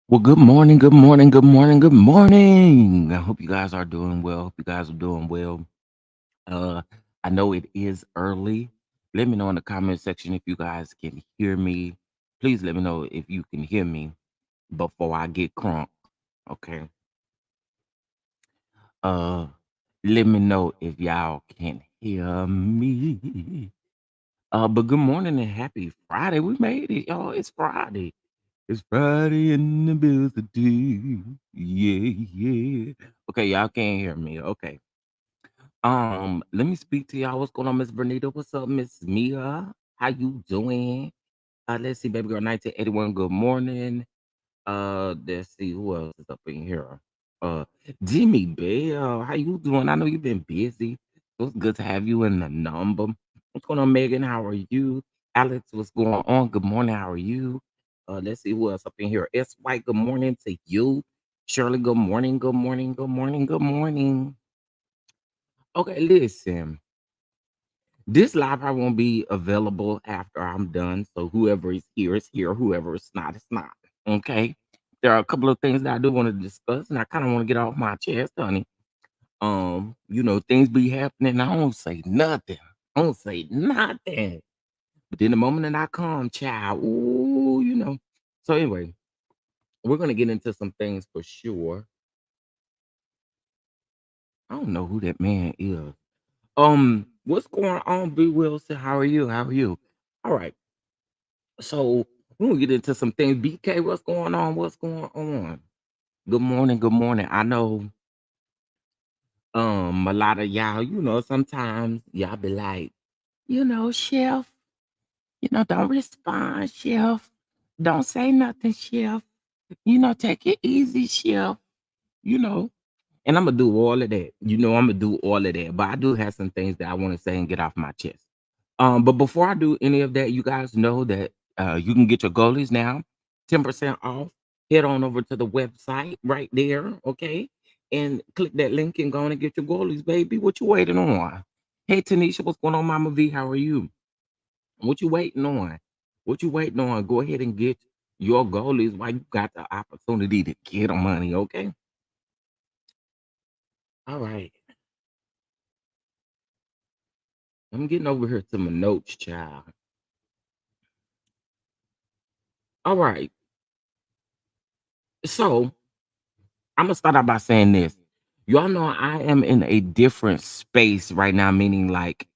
Well, good morning, good morning, good morning, good morning. I hope you guys are doing well. Hope you guys are doing well. Uh, I know it is early. Let me know in the comment section if you guys can hear me. Please let me know if you can hear me before I get crunk. Okay. Uh, Let me know if y'all can hear me. But good morning and happy Friday. We made it, y'all. It's Friday. It's Friday in the building. Yeah, yeah. Okay, y'all can't hear me. Okay. Let me speak to y'all. What's going on, Miss Bernita? What's up, Miss Mia? How you doing? Let's see, baby girl 1981. Good morning. Let's see who else is up in here. Uh, Jimmy Bell, how you doing? I know you've been busy. So it's good to have you in the number. What's going on, Megan? How are you? Alex, what's going on? Good morning. How are you? Let's see who else up in here. S White, good morning to you. Shirley, good morning. Good morning. Good morning. Good morning. Okay, listen. This live probably won't be available after I'm done. So whoever is here is here. Whoever is not, it's not. Okay. There are a couple of things that I do want to discuss, and I kind of want to get off my chest, honey. Things be happening. I don't say nothing. I don't say nothing. But then the moment that I come, child, ooh. So anyway, we're gonna get into some things for sure. I don't know who that man is. What's going on, B Wilson? How are you? How are you? All right. So we're gonna get into some things. BK, what's going on? What's going on? Good morning, good morning. I know a lot of y'all, sometimes y'all be like, chef, don't respond, chef. Don't say nothing, chef. Take it easy, chef. You know. And I'm gonna do all of that. I'm gonna do all of that. But I do have some things that I want to say and get off my chest. But before I do any of that, you guys know that you can get your goalies now, 10% off. Head on over to the website right there, okay? And click that link and go on and get your goalies, baby. What you waiting on? Hey Tanisha, what's going on, Mama V? How are you? What you waiting on? What you waiting on? Go ahead and get your goalies while you got the opportunity to get them money, okay? All right. I'm getting over here to my notes, child. All right. So I'm gonna start out by saying this. Y'all know I am in a different space right now, meaning like,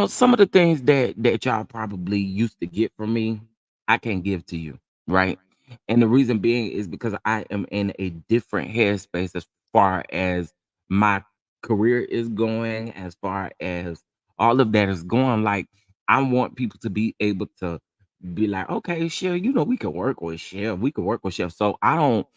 some of the things that y'all probably used to get from me, I can't give to you, right? And the reason being is because I am in a different headspace as far as my career is going, as far as all of that is going. Like, I want people to be able to be like, okay, Chef, we can work with Chef. We can work with Chef. So I don't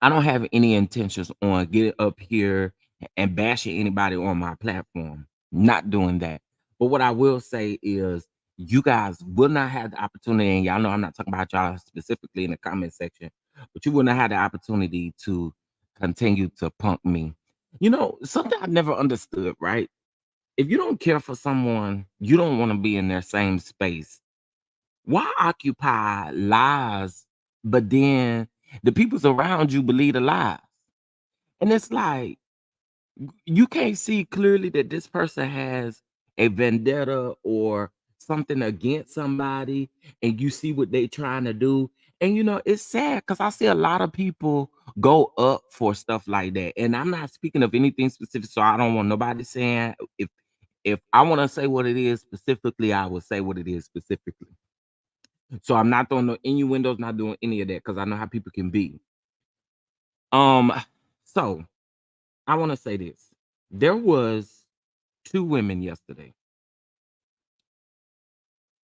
have any intentions on getting up here and bashing anybody on my platform. Not doing that. But what I will say is you guys will not have the opportunity, and y'all know I'm not talking about y'all specifically in the comment section, but you will not have the opportunity to continue to punk me. Something I never understood, right? If you don't care for someone, you don't want to be in their same space. Why occupy lies, but then the peoples around you believe the lies? And it's like you can't see clearly that this person has a vendetta or something against somebody, and you see what they trying to do. And it's sad because I see a lot of people go up for stuff like that. And I'm not speaking of anything specific, so I don't want nobody saying if I want to say what it is specifically, I will say what it is specifically. So I'm not throwing no innuendos, not doing any of that because I know how people can be. Um, so I want to say this. There was two women yesterday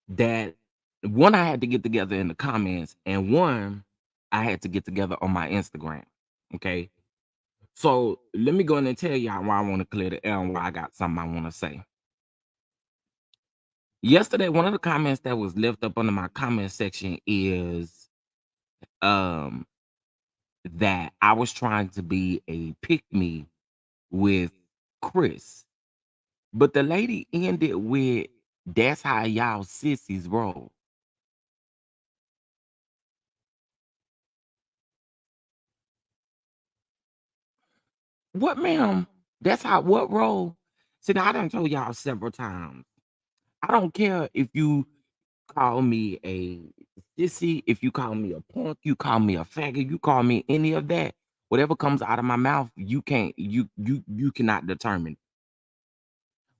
that one I had to get together in the comments, and one I had to get together on my Instagram. Okay. So let me go in and tell y'all why I want to clear the air and why I got something I want to say. Yesterday, one of the comments that was left up under my comment section is um that I was trying to be a pick me with Chris. But the lady ended with, "That's how y'all sissies roll." What, ma'am? That's how what roll? See, now I done told y'all several times. I don't care if you call me a sissy, if you call me a punk, you call me a faggot, you call me any of that. Whatever comes out of my mouth, you cannot determine.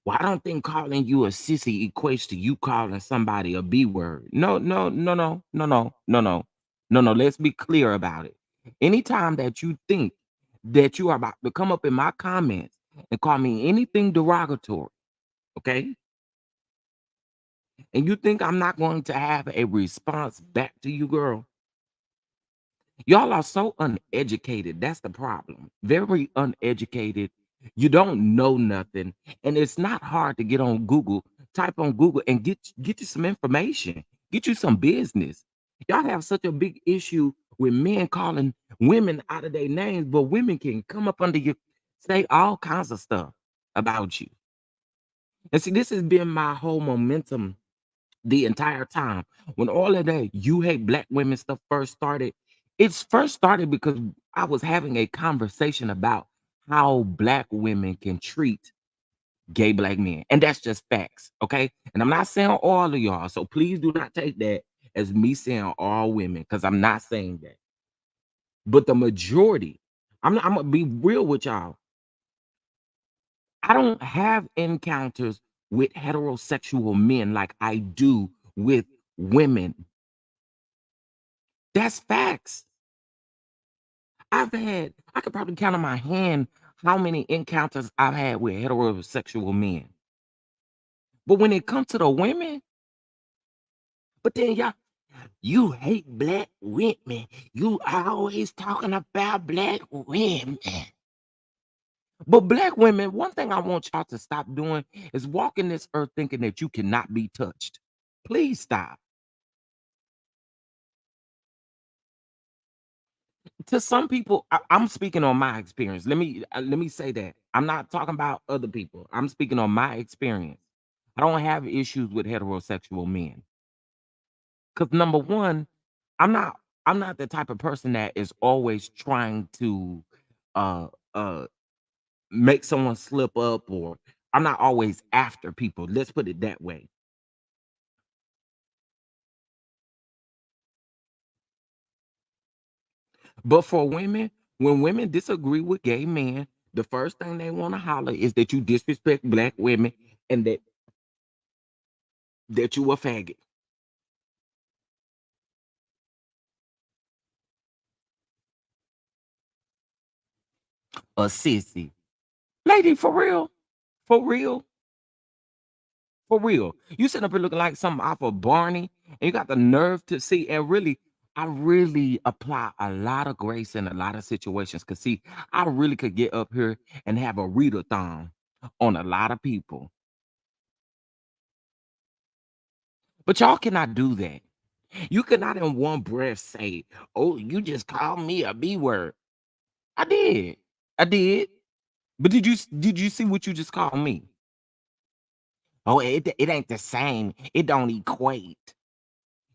Well, I don't think calling you a sissy equates to you calling somebody a B word. No, no, no, no, no, no, no, no, no, no. Let's be clear about it. Anytime that you think that you are about to come up in my comments and call me anything derogatory, okay? And you think I'm not going to have a response back to you, girl? Y'all are so uneducated. That's the problem. Very uneducated. You don't know nothing. And it's not hard to get on Google, type on Google and get you some information, get you some business. Y'all have such a big issue with men calling women out of their names, but women can come up under you, say all kinds of stuff about you. And see, this has been my whole momentum the entire time. When all of that "you hate black women" stuff first started, it's first started because I was having a conversation about how black women can treat gay black men. And that's just facts. Okay. And I'm not saying all of y'all. So please do not take that as me saying all women, because I'm not saying that. But the majority, I'm gonna be real with y'all. I don't have encounters with heterosexual men like I do with women. That's facts. I could probably count on my hand how many encounters I've had with heterosexual men. But when it comes to the women, but then y'all, you hate black women. You always talking about black women. But black women, one thing I want y'all to stop doing is walking this earth thinking that you cannot be touched. Please stop. To some people, I'm speaking on my experience. Let me say that I'm not talking about other people. I'm speaking on my experience. I don't have issues with heterosexual men because number one, I'm not I'm not the type of person that is always trying to uh uh make someone slip up, or I'm not always after people. Let's put it that way. But for women, when women disagree with gay men, the first thing they want to holler is that you disrespect black women and that you a faggot, a sissy. Lady, for real, for real, for real. You sitting up here looking like something off of Barney, and you got the nerve to see. And really, I really apply a lot of grace in a lot of situations. Cause see, I really could get up here and have a readathon on a lot of people, but y'all cannot do that. You cannot in one breath say, "Oh, you just called me a B word." I did. I did. But did you see what you just called me? Oh, it ain't the same. It don't equate.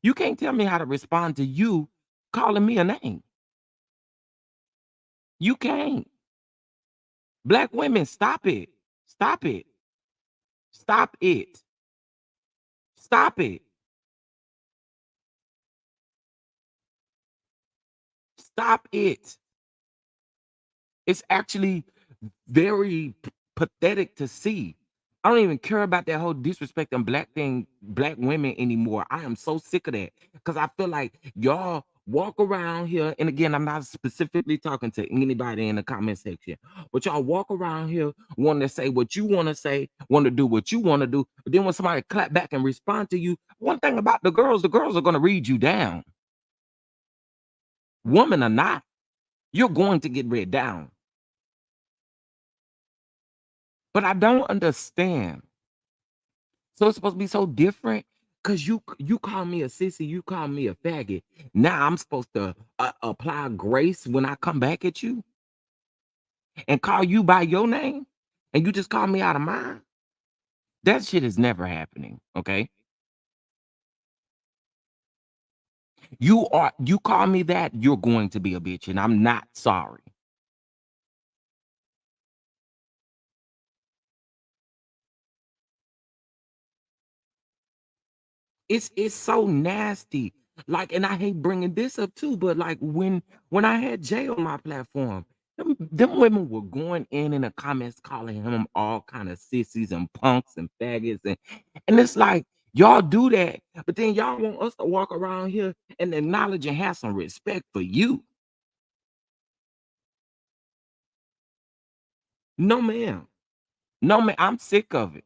You can't tell me how to respond to you calling me a name. You can't. Black women, stop it. Stop it. Stop it. Stop it. Stop it. It's actually very pathetic to see. I don't even care about that whole disrespecting black women anymore. I am so sick of that because I feel like y'all walk around here, and again, I'm not specifically talking to anybody in the comment section, but y'all walk around here wanting to say what you want to say, want to do what you want to do, but then when somebody clap back and respond to you, one thing about the girls are going to read you down, woman or not, you're going to get read down. But I don't understand. So it's supposed to be so different because you call me a sissy, you call me a faggot. Now I'm supposed to apply grace when I come back at you and call you by your name, and you just call me out of mine. That shit is never happening. Okay, you call me that, you're going to be a bitch, and I'm not sorry. It's so nasty. Like, and I hate bringing this up too, but like when I had Jay on my platform, them women were going in the comments calling him all kind of sissies and punks and faggots and it's like y'all do that, but then y'all want us to walk around here and acknowledge and have some respect for you. No, ma'am. No, man. I'm sick of it.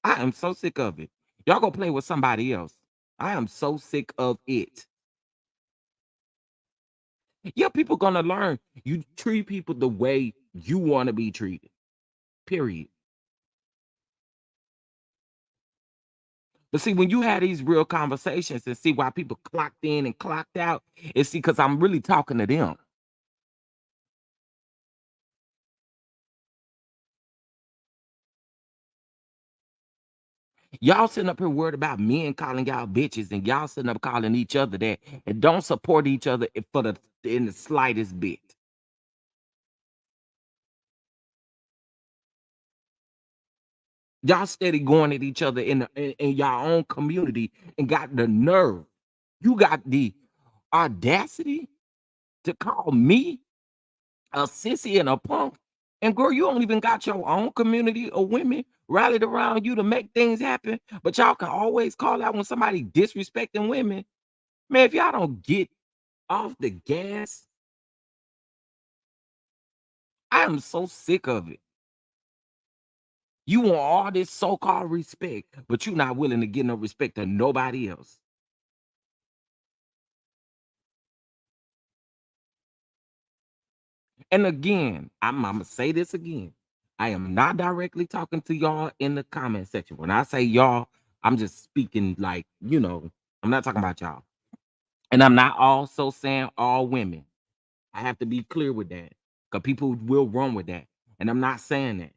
I am so sick of it. Y'all go play with somebody else. I am so sick of it. Yeah, people gonna learn. You treat people the way you want to be treated. Period. But see, when you had these real conversations and see why people clocked in and clocked out, it's see, because I'm really talking to them. Y'all sitting up here worried about men calling y'all bitches, and y'all sitting up calling each other that, and don't support each other for the in the slightest bit. Y'all steady going at each other in y'all own community and got the nerve. You got the audacity to call me a sissy and a punk. And girl, you don't even got your own community of women rallied around you to make things happen. But y'all can always call out when somebody disrespecting women. Man, if y'all don't get off the gas, I am so sick of it. You want all this so-called respect, but you're not willing to give no respect to nobody else. And again, I'm gonna say this again. I am not directly talking to y'all in the comment section. When I say y'all, I'm just speaking like, I'm not talking about y'all. And I'm not also saying all women. I have to be clear with that. Because people will run with that. And I'm not saying that.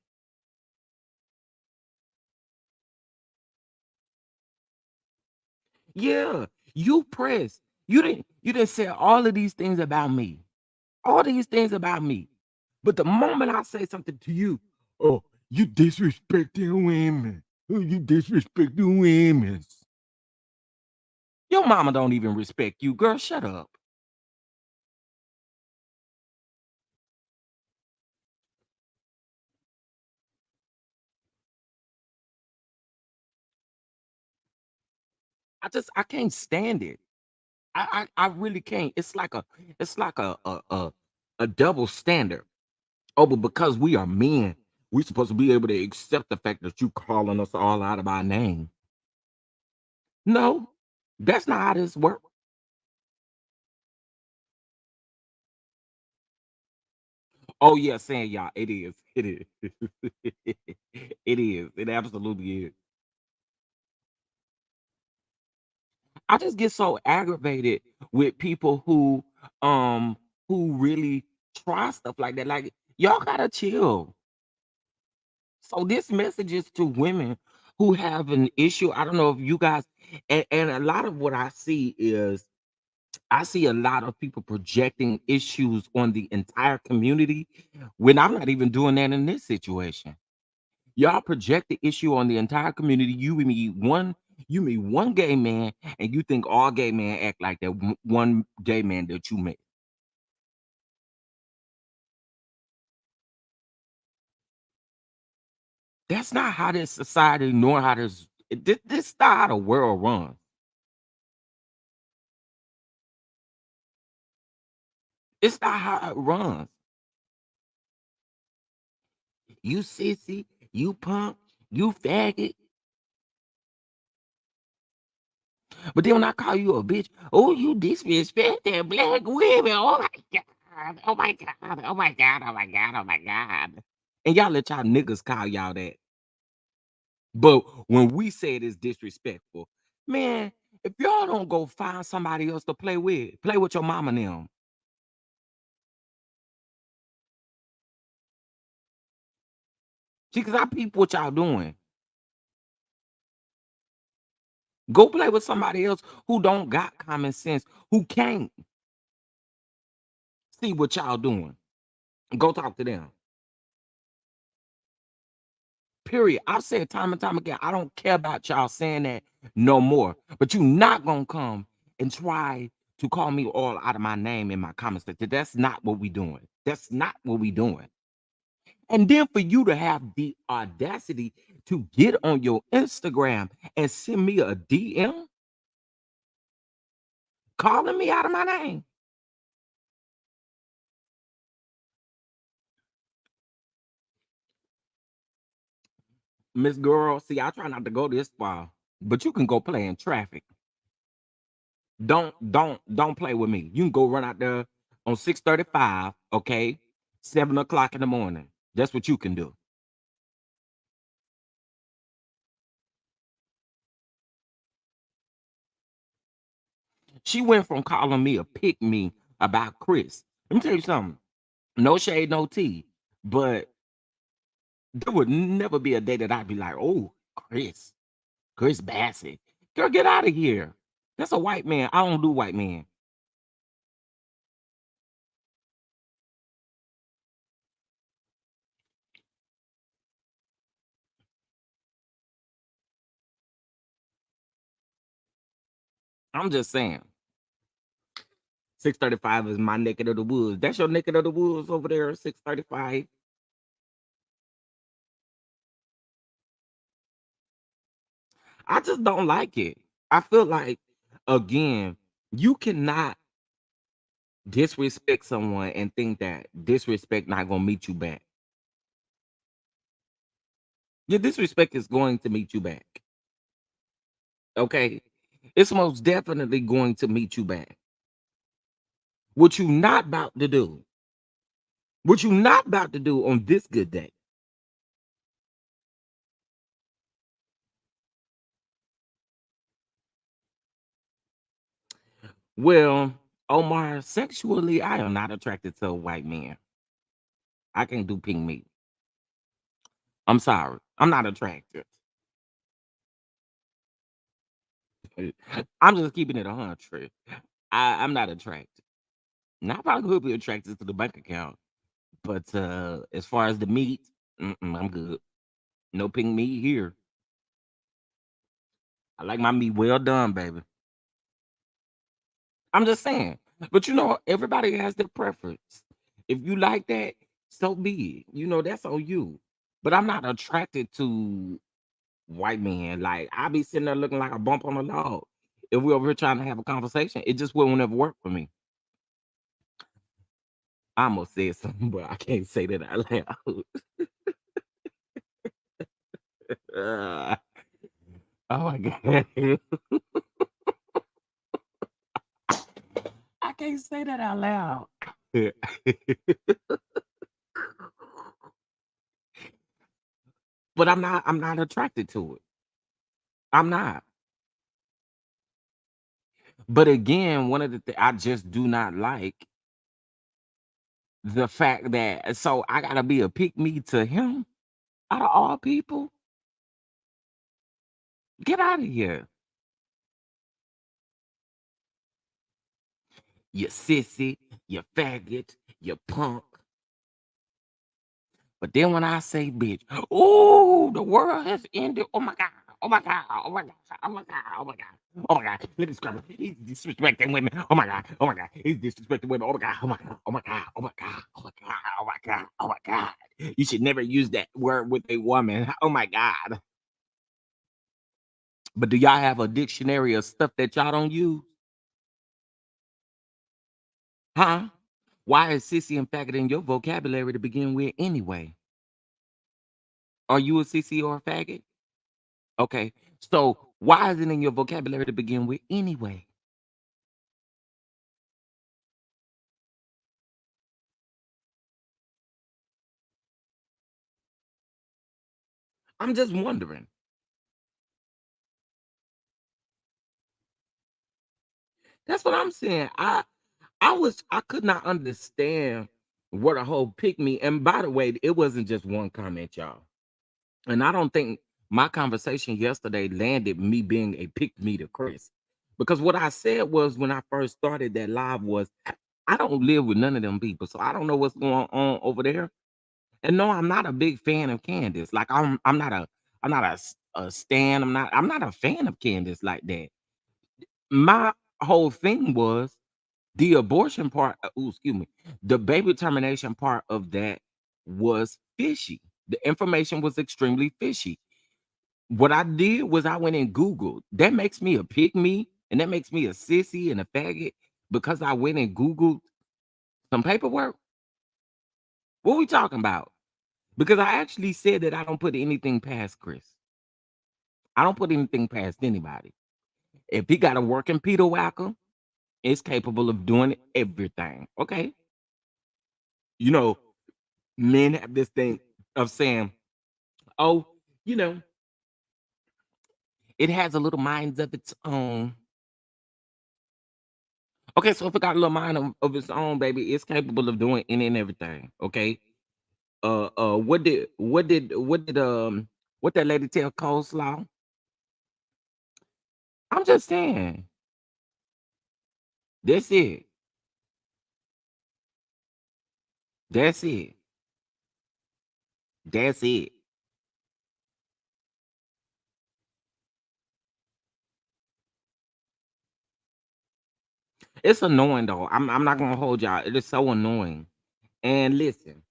Yeah, you pressed. You didn't say all of these things about me. All these things about me. But the moment I say something to you, oh, you disrespecting women. Oh, you disrespecting women. Your mama don't even respect you, girl. Shut up. I can't stand it. I really can't. It's like a double standard. Oh, but because we are men, we supposed to be able to accept the fact that you calling us all out of our name. No, that's not how this works. Oh yeah, saying y'all, it is. It is. It is. It absolutely is. I just get so aggravated with people who really try stuff like that. Like y'all gotta chill. So this message is to women who have an issue. I don't know if you guys and a lot of what I see is I see a lot of people projecting issues on the entire community when I'm not even doing that in this situation. Y'all project the issue on the entire community. You meet one gay man, and you think all gay men act like that one gay man that you met. That's not how this society nor how this is not how the world runs. It's not how it runs. You sissy, you punk, you faggot. But then when I call you a bitch, oh, you disrespect that black women. Oh my God. Oh my God. Oh my God. Oh my God. Oh my God. And y'all let y'all niggas call y'all that. But when we say it is disrespectful, man, if y'all don't go find somebody else to play with your mama and them. See, because I peep what y'all doing. Go play with somebody else who don't got common sense, who can't see what y'all doing. Go talk to them. Period. I've said time and time again, I don't care about y'all saying that no more. But you not gonna come and try to call me all out of my name in my comments. That's not what we doing. That's not what we doing. And then for you to have the audacity to get on your Instagram and send me a DM calling me out of my name. Miss Girl, see, I try not to go this far, but you can go play in traffic. Don't play with me. You can go run out there on 6:35, okay? 7 o'clock in the morning. That's what you can do. She went from calling me a pick me about Chris. Let me tell you something. No shade, no tea. But there would never be a day that I'd be like, oh, Chris Bassett. Girl, get out of here. That's a white man. I don't do white men. I'm just saying. 6:35 is my neck of the woods. That's your neck of the woods over there, 6:35. I just don't like it. I feel like, again, you cannot disrespect someone and think that disrespect not gonna meet you back. Your disrespect is going to meet you back. Okay? It's most definitely going to meet you back. What you not about to do, what you not about to do on this good day. Well, Omar, sexually, I am not attracted to a white man. I can't do pink meat. I'm sorry. I'm not attracted. I'm just keeping it 100. I'm not attracted. Now, I probably could be attracted to the bank account, but as far as the meat, I'm good. No pink meat here. I like my meat well done, baby. I'm just saying. But everybody has their preference. If you like that, so be it. That's on you. But I'm not attracted to white men. Like I be sitting there looking like a bump on a log. if we over here trying to have a conversation, it just wouldn't ever work for me. I almost said something, but I can't say that out loud. Uh, oh my god. I can't say that out loud. But I'm not attracted to it. I'm not. But again, one of the I just do not like the fact that so I gotta be a pick me to him out of all people. Get out of here. You sissy, you faggot, you punk. But then when I say bitch, oh, the world has ended. Oh my God. Oh my God. Oh my God. Oh my God. Oh my God. Oh my God. Let me scrap it. He's disrespecting women. Oh my God. Oh my God. He's disrespecting women. Oh my God. Oh my God. Oh my God. Oh my God. Oh my God. Oh my God. Oh my God. You should never use that word with a woman. Oh my God. But do y'all have a dictionary of stuff that y'all don't use? Huh? Why is sissy and faggot in your vocabulary to begin with anyway? Are you a sissy or a faggot? Okay. So why is it in your vocabulary to begin with anyway? I'm just wondering. That's what I'm saying. I could not understand what a whole pick me. And by the way, it wasn't just one comment, y'all. And I don't think my conversation yesterday landed me being a pick me to Chris. Because what I said was when I first started that live was I don't live with none of them people. So I don't know what's going on over there. And no, I'm not a big fan of Candace. Like I'm not a stan. I'm not a fan of Candace like that. My whole thing was the abortion part. Ooh, excuse me. The baby termination part of that was fishy. The information was extremely fishy. What I did was I went and Googled. That makes me a pick me, and that makes me a sissy and a faggot because I went and Googled some paperwork. What we talking about? Because I actually said that I don't put anything past Chris. I don't put anything past anybody. If he got a working Peter Whacker, is capable of doing everything. Okay. You know, men have this thing of saying, oh, you know, it has a little minds of its own. Okay, so if it got a little mind of its own, baby, it's capable of doing any and everything. Okay. What that lady tell Coleslaw? I'm just saying. That's it. That's it. That's it. It's annoying though. I'm not gonna hold y'all. It is so annoying. And listen,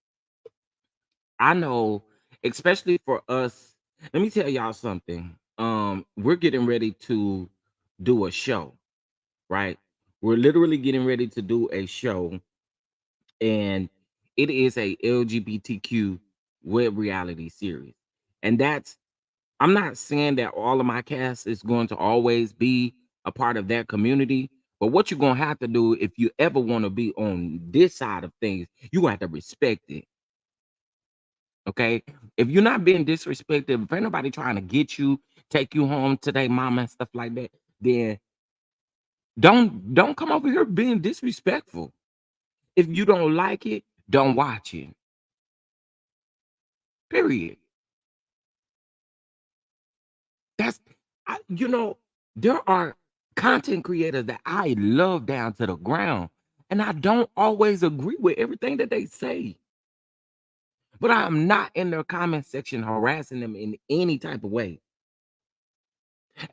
I know, especially for us, let me tell y'all something. We're getting ready to do a show, right? We're literally getting ready to do a show, and it is a LGBTQ web reality series. And that's I'm not saying that all of my cast is going to always be a part of that community, but what you're gonna have to do if you ever want to be on this side of things, you gonna have to respect it. Okay. If you're not being disrespected, if ain't nobody trying to get you, take you home today, mama, and stuff like that, then don't come over here being disrespectful. If you don't like it, don't watch it. Period. That's there are content creators that I love down to the ground, and I don't always agree with everything that they say. But I am not in their comment section harassing them in any type of way.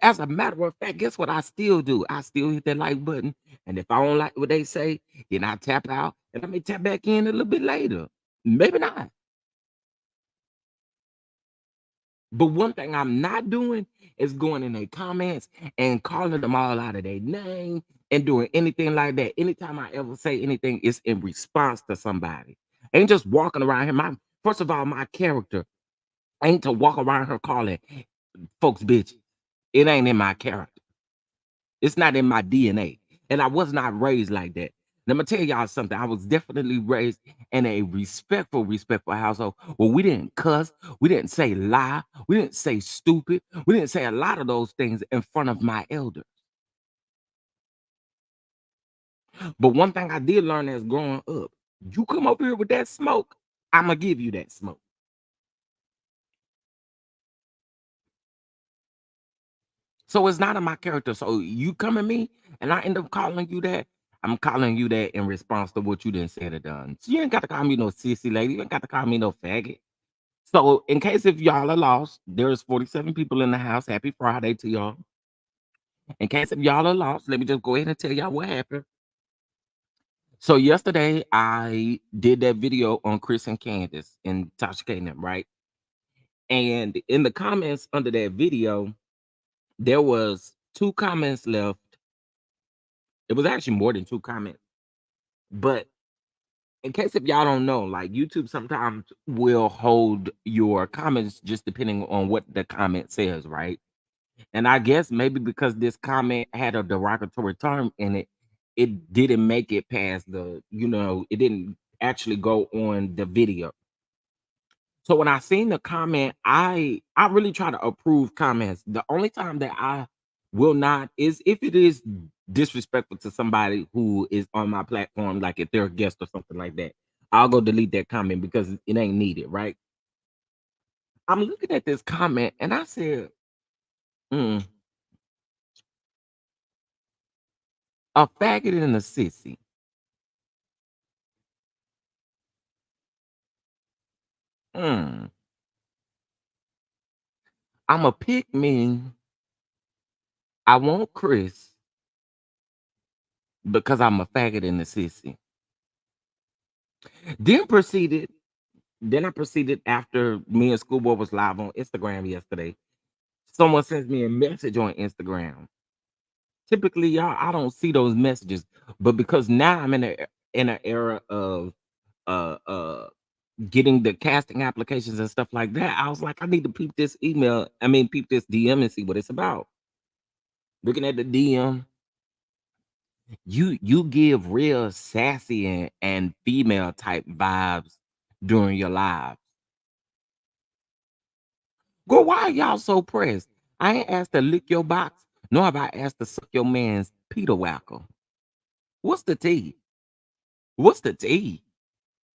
As a matter of fact, guess what I still do? I still hit that like button. And if I don't like what they say, then I tap out and I may tap back in a little bit later. Maybe not. But one thing I'm not doing is going in their comments and calling them all out of their name and doing anything like that. Anytime I ever say anything, it's in response to somebody. Ain't just walking around here. My first of all, my character ain't to walk around here calling folks bitches. It ain't in my character. It's not in my DNA. And I was not raised like that. And I'm gonna tell y'all something. I was definitely raised in a respectful household where we didn't cuss, we didn't say lie, we didn't say stupid, we didn't say a lot of those things in front of my elders. But one thing I did learn as growing up, you come up here with that smoke, I'm gonna give you that smoke. So it's not in my character. So you come at me and I end up calling you that. I'm calling you that in response to what you done said or done. So you ain't got to call me no sissy lady. You ain't got to call me no faggot. So in case if y'all are lost, there's 47 people in the house. Happy Friday to y'all. In case if y'all are lost, let me just go ahead and tell y'all what happened. So yesterday I did that video on Chris and Candace and Tasha K and them, right? And in the comments under that video, there was 2 comments left. It was actually more than 2 comments. But in case if y'all don't know, like YouTube sometimes will hold your comments just depending on what the comment says, right? And I guess maybe because this comment had a derogatory term in it, it didn't make it past it didn't actually go on the video. So when I seen the comment, I really try to approve comments. The only time that I will not is if it is disrespectful to somebody who is on my platform, like if they're a guest or something like that. I'll go delete that comment because it ain't needed, right? I'm looking at this comment and I said, mm, a faggot and a sissy. Mm, I'm a pick me. I want Chris because I'm a faggot and a sissy. Then proceeded Then I proceeded after me and Schoolboy was live on Instagram yesterday. Someone sends me a message on Instagram. Typically, y'all, I don't see those messages, but because now I'm in an era of uh uh getting the casting applications and stuff like that, I was like, I need to peep this email. I mean, peep this DM and see what it's about. Looking at the DM, you give real sassy and female type vibes during your live. Girl, why are y'all so pressed? I ain't asked to lick your box, nor have I asked to suck your man's Peter Whacker. What's the tea? What's the tea?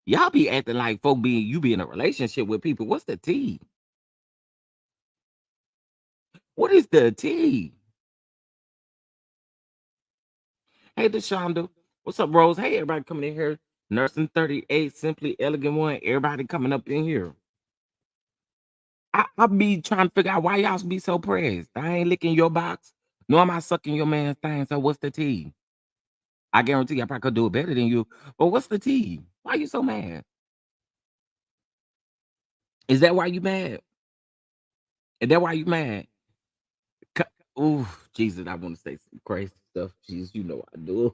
Y'all be acting like you be in a relationship with people. What's the tea? What is the tea? Hey, Deshonda. What's up, Rose? Hey, everybody coming in here. Nursing 38, Simply Elegant One. Everybody coming up in here. I be trying to figure out why y'all be so pressed. I ain't licking your box, nor am I sucking your man's thing. So what's the tea? I guarantee you I probably could do it better than you. But what's the tea? Why you so mad? Is that why you mad? Is that why you mad? Ooh, Jesus, I want to say some crazy stuff. Jesus, you know I do.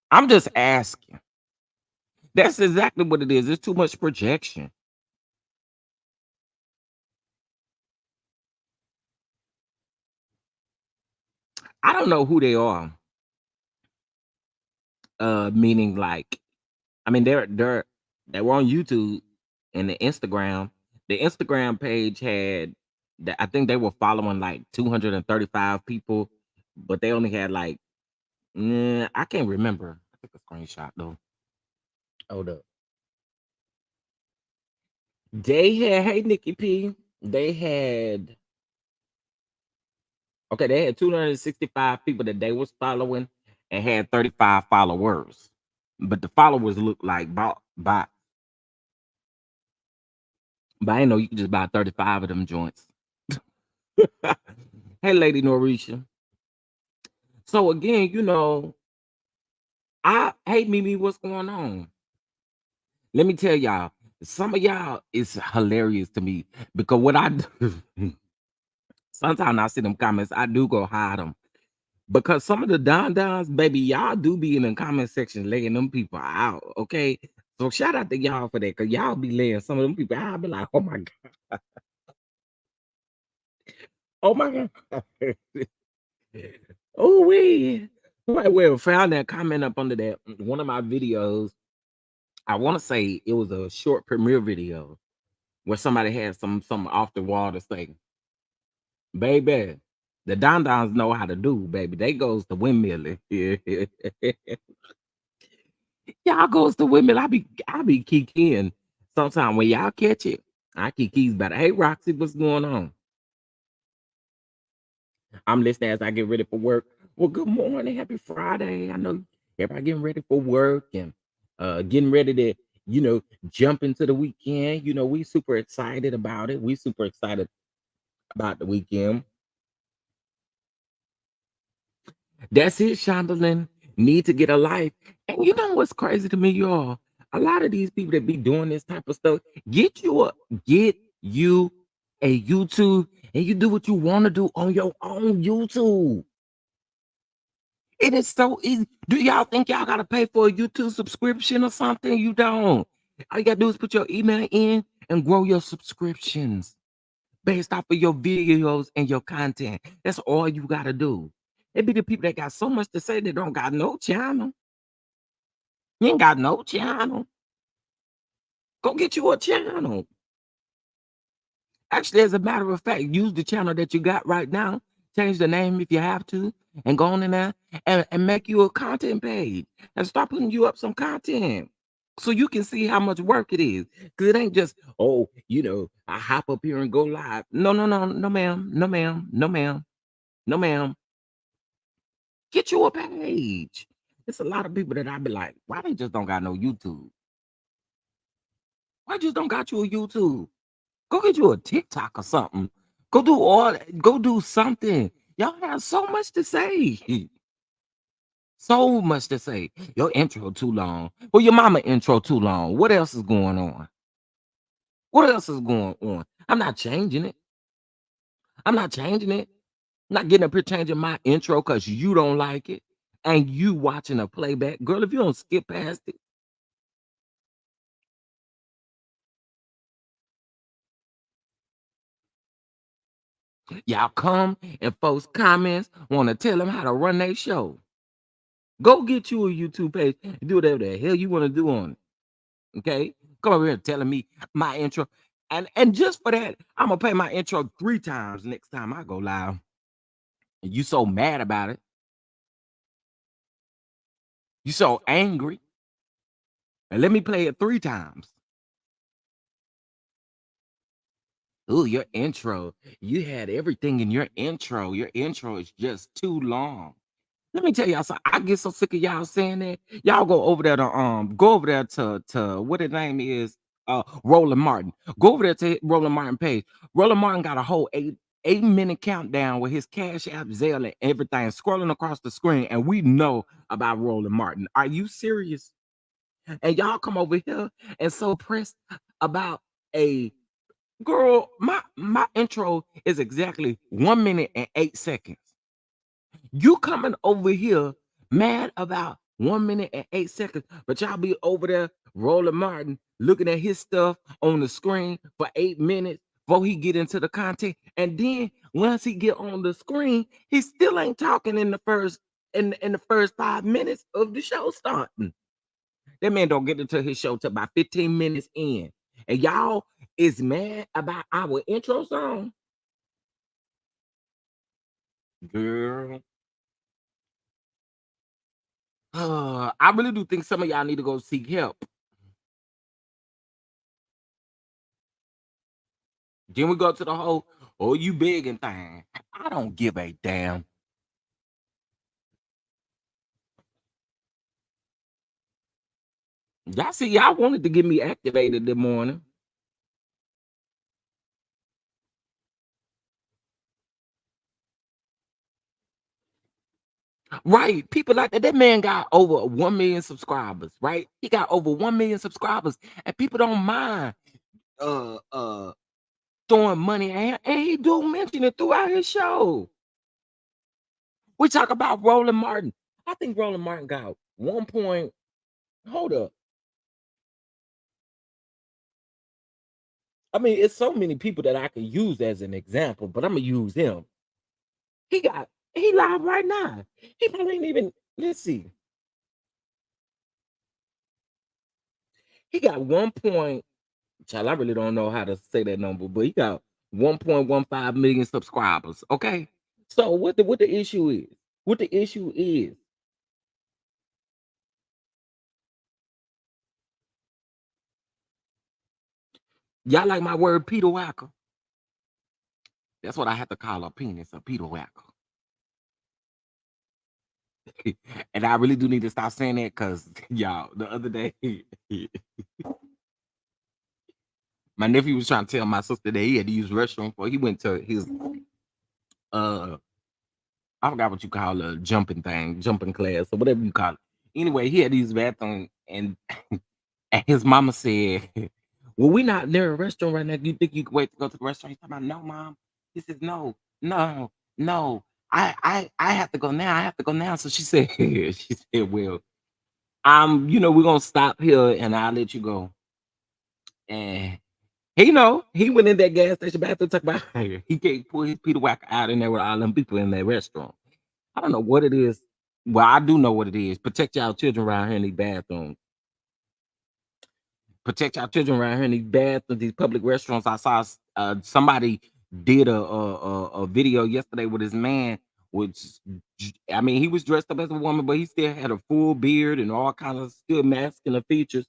I'm just asking. That's exactly what it is. It's too much projection. I don't know who they are. Meaning like, I mean, they were on YouTube and the Instagram. The Instagram page had I think they were following like 235 people, but they only had like I can't remember. I took a screenshot though. Hold up. They had hey Nikki P. They had they had 265 people that they was following and had 35 followers. But the followers looked like bot. But I didn't know you could just buy 35 of them joints. Hey, Lady Norisha. So again, I hey Mimi, what's going on? Let me tell y'all. Some of y'all is hilarious to me because what I do, sometimes I see them comments, I do go hide them because some of the don dons, baby, y'all do be in the comment section laying them people out. Okay, so shout out to y'all for that because y'all be laying some of them people out. I be like, oh my god, oh my god, oh we. Right, well, found that comment up under that one of my videos. I want to say it was a short premiere video where somebody had some off the wall to say, baby, the Don Dons know how to do, baby. They goes to windmilling. Y'all goes to windmill. I be kicking. Sometime when y'all catch it, I kick keys better. Hey Roxy, what's going on? I'm listening as I get ready for work. Well, good morning, happy Friday. I know everybody getting ready for work and getting ready to, jump into the weekend. We super excited about it. We super excited about the weekend. That's it, Shondelin. Need to get a life. And you know what's crazy to me, y'all? A lot of these people that be doing this type of stuff, get you a YouTube and you do what you want to do on your own YouTube. It is so easy. Do y'all think y'all gotta pay for a YouTube subscription or something? You don't. All you gotta do is put your email in and grow your subscriptions based off of your videos and your content. That's all you gotta do. It be the people that got so much to say they don't got no channel. You ain't got no channel. Go get you a channel. Actually, as a matter of fact, use the channel that you got right now. Change the name if you have to, and go on in there and make you a content page and start putting you up some content so you can see how much work it is. Because it ain't just, oh, I hop up here and go live. No, no, no, no, ma'am. No, ma'am. No, ma'am. No, ma'am. Get you a page. It's a lot of people that I be like, why they just don't got no YouTube? Why just don't got you a YouTube? Go get you a TikTok or something. Go do something. Y'all have so much to say. So much to say. Your intro too long. Well, your mama intro too long. What else is going on? What else is going on? I'm not changing it. I'm not changing it. I'm not getting up here changing my intro because you don't like it. And you watching a playback. Girl, if you don't skip past it, y'all come and folks comments want to tell them how to run their show. Go get you a YouTube page and do whatever the hell you want to do on it. Okay? Come over here telling me my intro. And just for that, I'm gonna play my intro 3 times next time I go live. And you so mad about it. You so angry. And let me play it 3 times. Ooh, your intro. You had everything in your intro. Your intro is just too long. Let me tell y'all something. I get so sick of y'all saying that. Y'all go over there to what his name is, Roland Martin. Go over there to Roland Martin page. Roland Martin got a whole 8 minute countdown with his Cash App, Zelle, and everything scrolling across the screen, and we know about Roland Martin. Are you serious? And y'all come over here and so pressed about a girl. My intro is exactly 1 minute and 8 seconds. You coming over here mad about 1 minute and 8 seconds, but y'all be over there, Roland Martin, looking at his stuff on the screen for 8 minutes before he get into the content. And then once he get on the screen, he still ain't talking in the first 5 minutes of the show starting. That man don't get into his show till about 15 minutes in. And y'all is mad about our intro song. Girl. I really do think some of y'all need to go seek help. Then we go to the whole, oh, you big and thing. I don't give a damn. Y'all see, y'all wanted to get me activated this morning. Right, people like that. That man got over 1 million subscribers, right? He got over 1 million subscribers, and people don't mind uh uh throwing money and he do mention it throughout his show. We talk about Roland Martin. I think Roland Martin got 1 point. Hold up. I mean, it's so many people that I could use as an example, but I'm gonna use him. He live right now. He probably ain't even, let's see. He got 1 point. Child, I really don't know how to say that number, but he got 1.15 million subscribers. Okay. So what the issue is? What the issue is, y'all like my word Peter Wacker. That's what I have to call a penis, a Peter Wacker. And I really do need to stop saying that because y'all, the other day, my nephew was trying to tell my sister that he had to use the restroom for he went to his uh I forgot what you call a jumping thing, jumping class or whatever you call it. Anyway, he had to use the bathroom and his mama said, "Well, we not near a restaurant right now. Do you think you can wait to go to the restaurant?" He's talking about, "No, mom." He says, "No, no, no. I have to go now. I have to go now." So she said, she said, "Well, we're gonna stop here and I'll let you go." And he went in that gas station bathroom talking about he can't pull his Peter Wacker out in there with all them people in that restaurant. I don't know what it is. Well, I do know what it is. Protect y'all children around here in these bathrooms. Protect our children around here in these bathrooms, these public restaurants. I saw somebody did a video yesterday with his man, which I mean, he was dressed up as a woman, but he still had a full beard and all kinds of still masculine features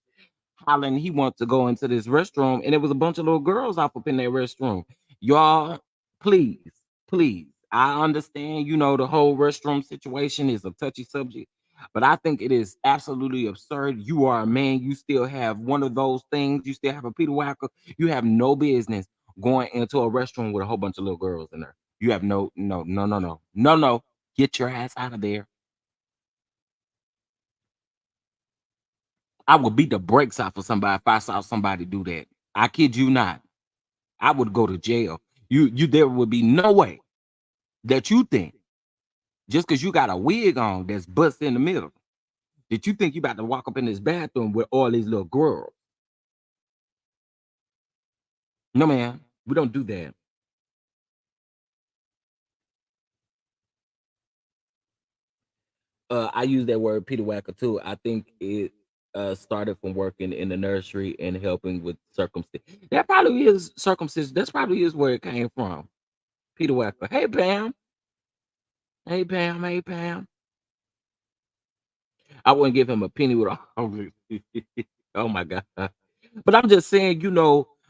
hollering he wants to go into this restroom, and it was a bunch of little girls off up in that restroom. Y'all, please, please. I understand, the whole restroom situation is a touchy subject, but I think it is absolutely absurd. You are a man, you still have one of those things, you still have a Peter Wacker. You have no business going into a restroom with a whole bunch of little girls in there. You have no. Get your ass out of there. I would beat the brakes off of somebody if I saw somebody do that. I kid you not. I would go to jail. There would be no way that you think just because you got a wig on that's bust in the middle that you think you about to walk up in this bathroom with all these little girls. No, man, we don't do that. I use that word Peter Wacker too. I think it started from working in the nursery and helping with circumcision. That probably is circumcision. That's probably is where it came from. Peter Wacker. Hey Pam. Hey Pam. Hey Pam. I wouldn't give him a penny with all oh my God. But I'm just saying,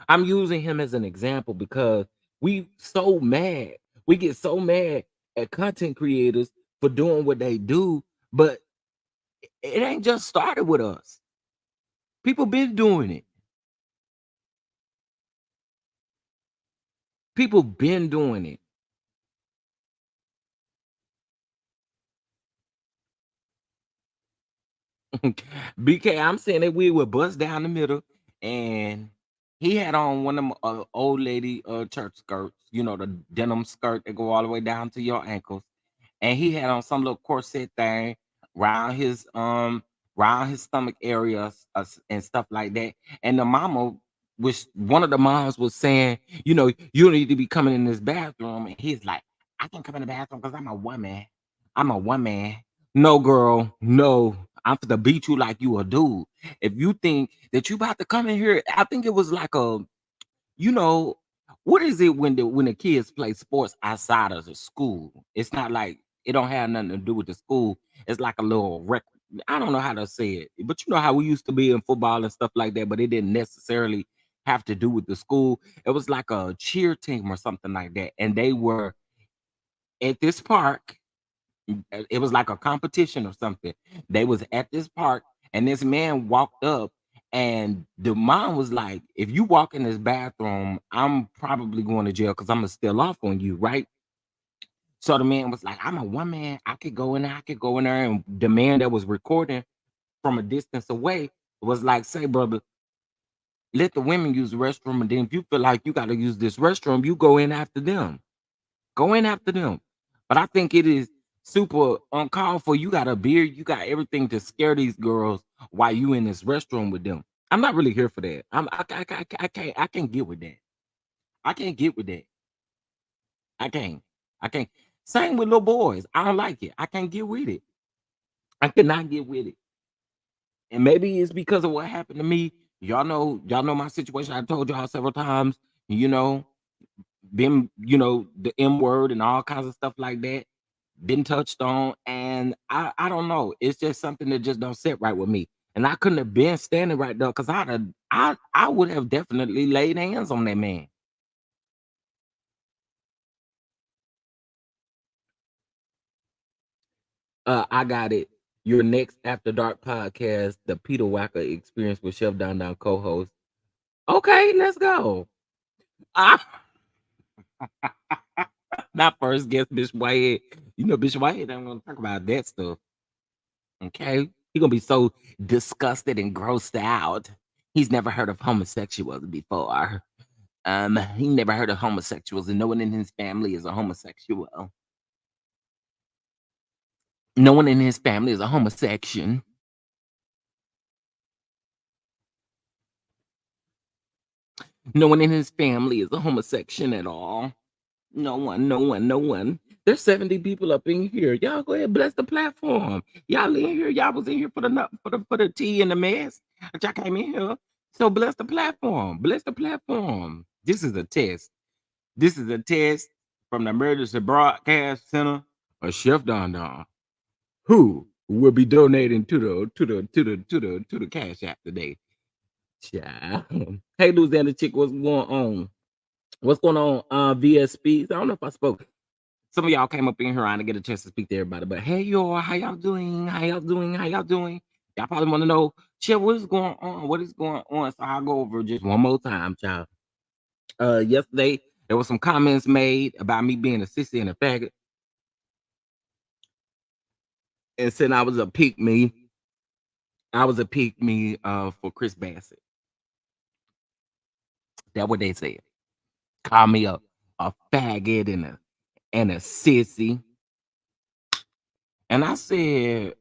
I'm using him as an example because we so mad. We get so mad at content creators for doing what they do, but it ain't just started with us. People been doing it. People been doing it. BK, I'm saying that we would bust down the middle, and he had on one of them old lady church skirts, the denim skirt that go all the way down to your ankles, and he had on some little corset thing around his stomach areas and stuff like that. And the mama was one of the moms was saying, you need to be coming in this bathroom, and he's like, I can come in the bathroom because I'm a woman. I'm a woman. No, girl, no. I'm gonna beat you like you a dude. If you think that you about to come in here, I think it was like you know, what is it when the kids play sports outside of the school? It's not like it don't have nothing to do with the school. It's like a little I don't know how to say it, but you know how we used to be in football and stuff like that, but it didn't necessarily have to do with the school. It was like a cheer team or something like that, and they were at this park. It was like a competition or something. They was at this park, and this man walked up, and the mom was like, "If you walk in this bathroom, I'm probably going to jail because I'm gonna steal off on you, right?" So the man was like, "I'm a one man. I could go in there. I could go in there." And the man that was recording from a distance away was like, "Say, brother, let the women use the restroom, and then if you feel like you got to use this restroom, you go in after them. Go in after them." But I think it is super uncalled for. You got a beard, you got everything to scare these girls while you in this restroom with them. I'm not really here for that. I can't get with that. I can't get with that. I can't. I can't. Same with little boys. I don't like it. I can't get with it. I cannot get with it. And maybe it's because of what happened to me. Y'all know my situation. I told y'all several times, you know, been, the M word and all kinds of stuff like that, been touched on. And I don't know. It's just something that just don't sit right with me. And I couldn't have been standing right there because I would have definitely laid hands on that man. I got it. Your next After Dark podcast, the Peter Wacker Experience with Chef Don Don co-host. Okay, let's go. Ah, not first guest, Bitch Whitehead. Bitch Whitehead ain't gonna talk about that stuff. Okay, he gonna be so disgusted and grossed out. He's never heard of homosexuals before. He never heard of homosexuals, and no one in his family is a homosexual. No one in his family is a homosexual. No one in his family is a homosexual at all. No one, no one, no one. There's 70 people up in here. Y'all go ahead, bless the platform. Y'all in here. Y'all was in here for the for the tea and the mess. But y'all came in here. So bless the platform. Bless the platform. This is a test. This is a test from the Emergency Broadcast Center of Chef Don Don, who will be donating to the Cash App today. Child. Hey, Louisiana chick, what's going on? What's going on, VSPs? I don't know if I spoke. Some of y'all came up in here. I didn't get a chance to speak to everybody, but hey, y'all, how y'all doing? How y'all doing? How y'all doing? Y'all probably want to know, chill, what is going on? What is going on? So I'll go over just one more time, child. Yesterday there was some comments made about me being a sissy and a faggot, and said I was a pick me. I was a pick me for Chris Bassett. That's what they said. Call me a faggot and a sissy. And I said,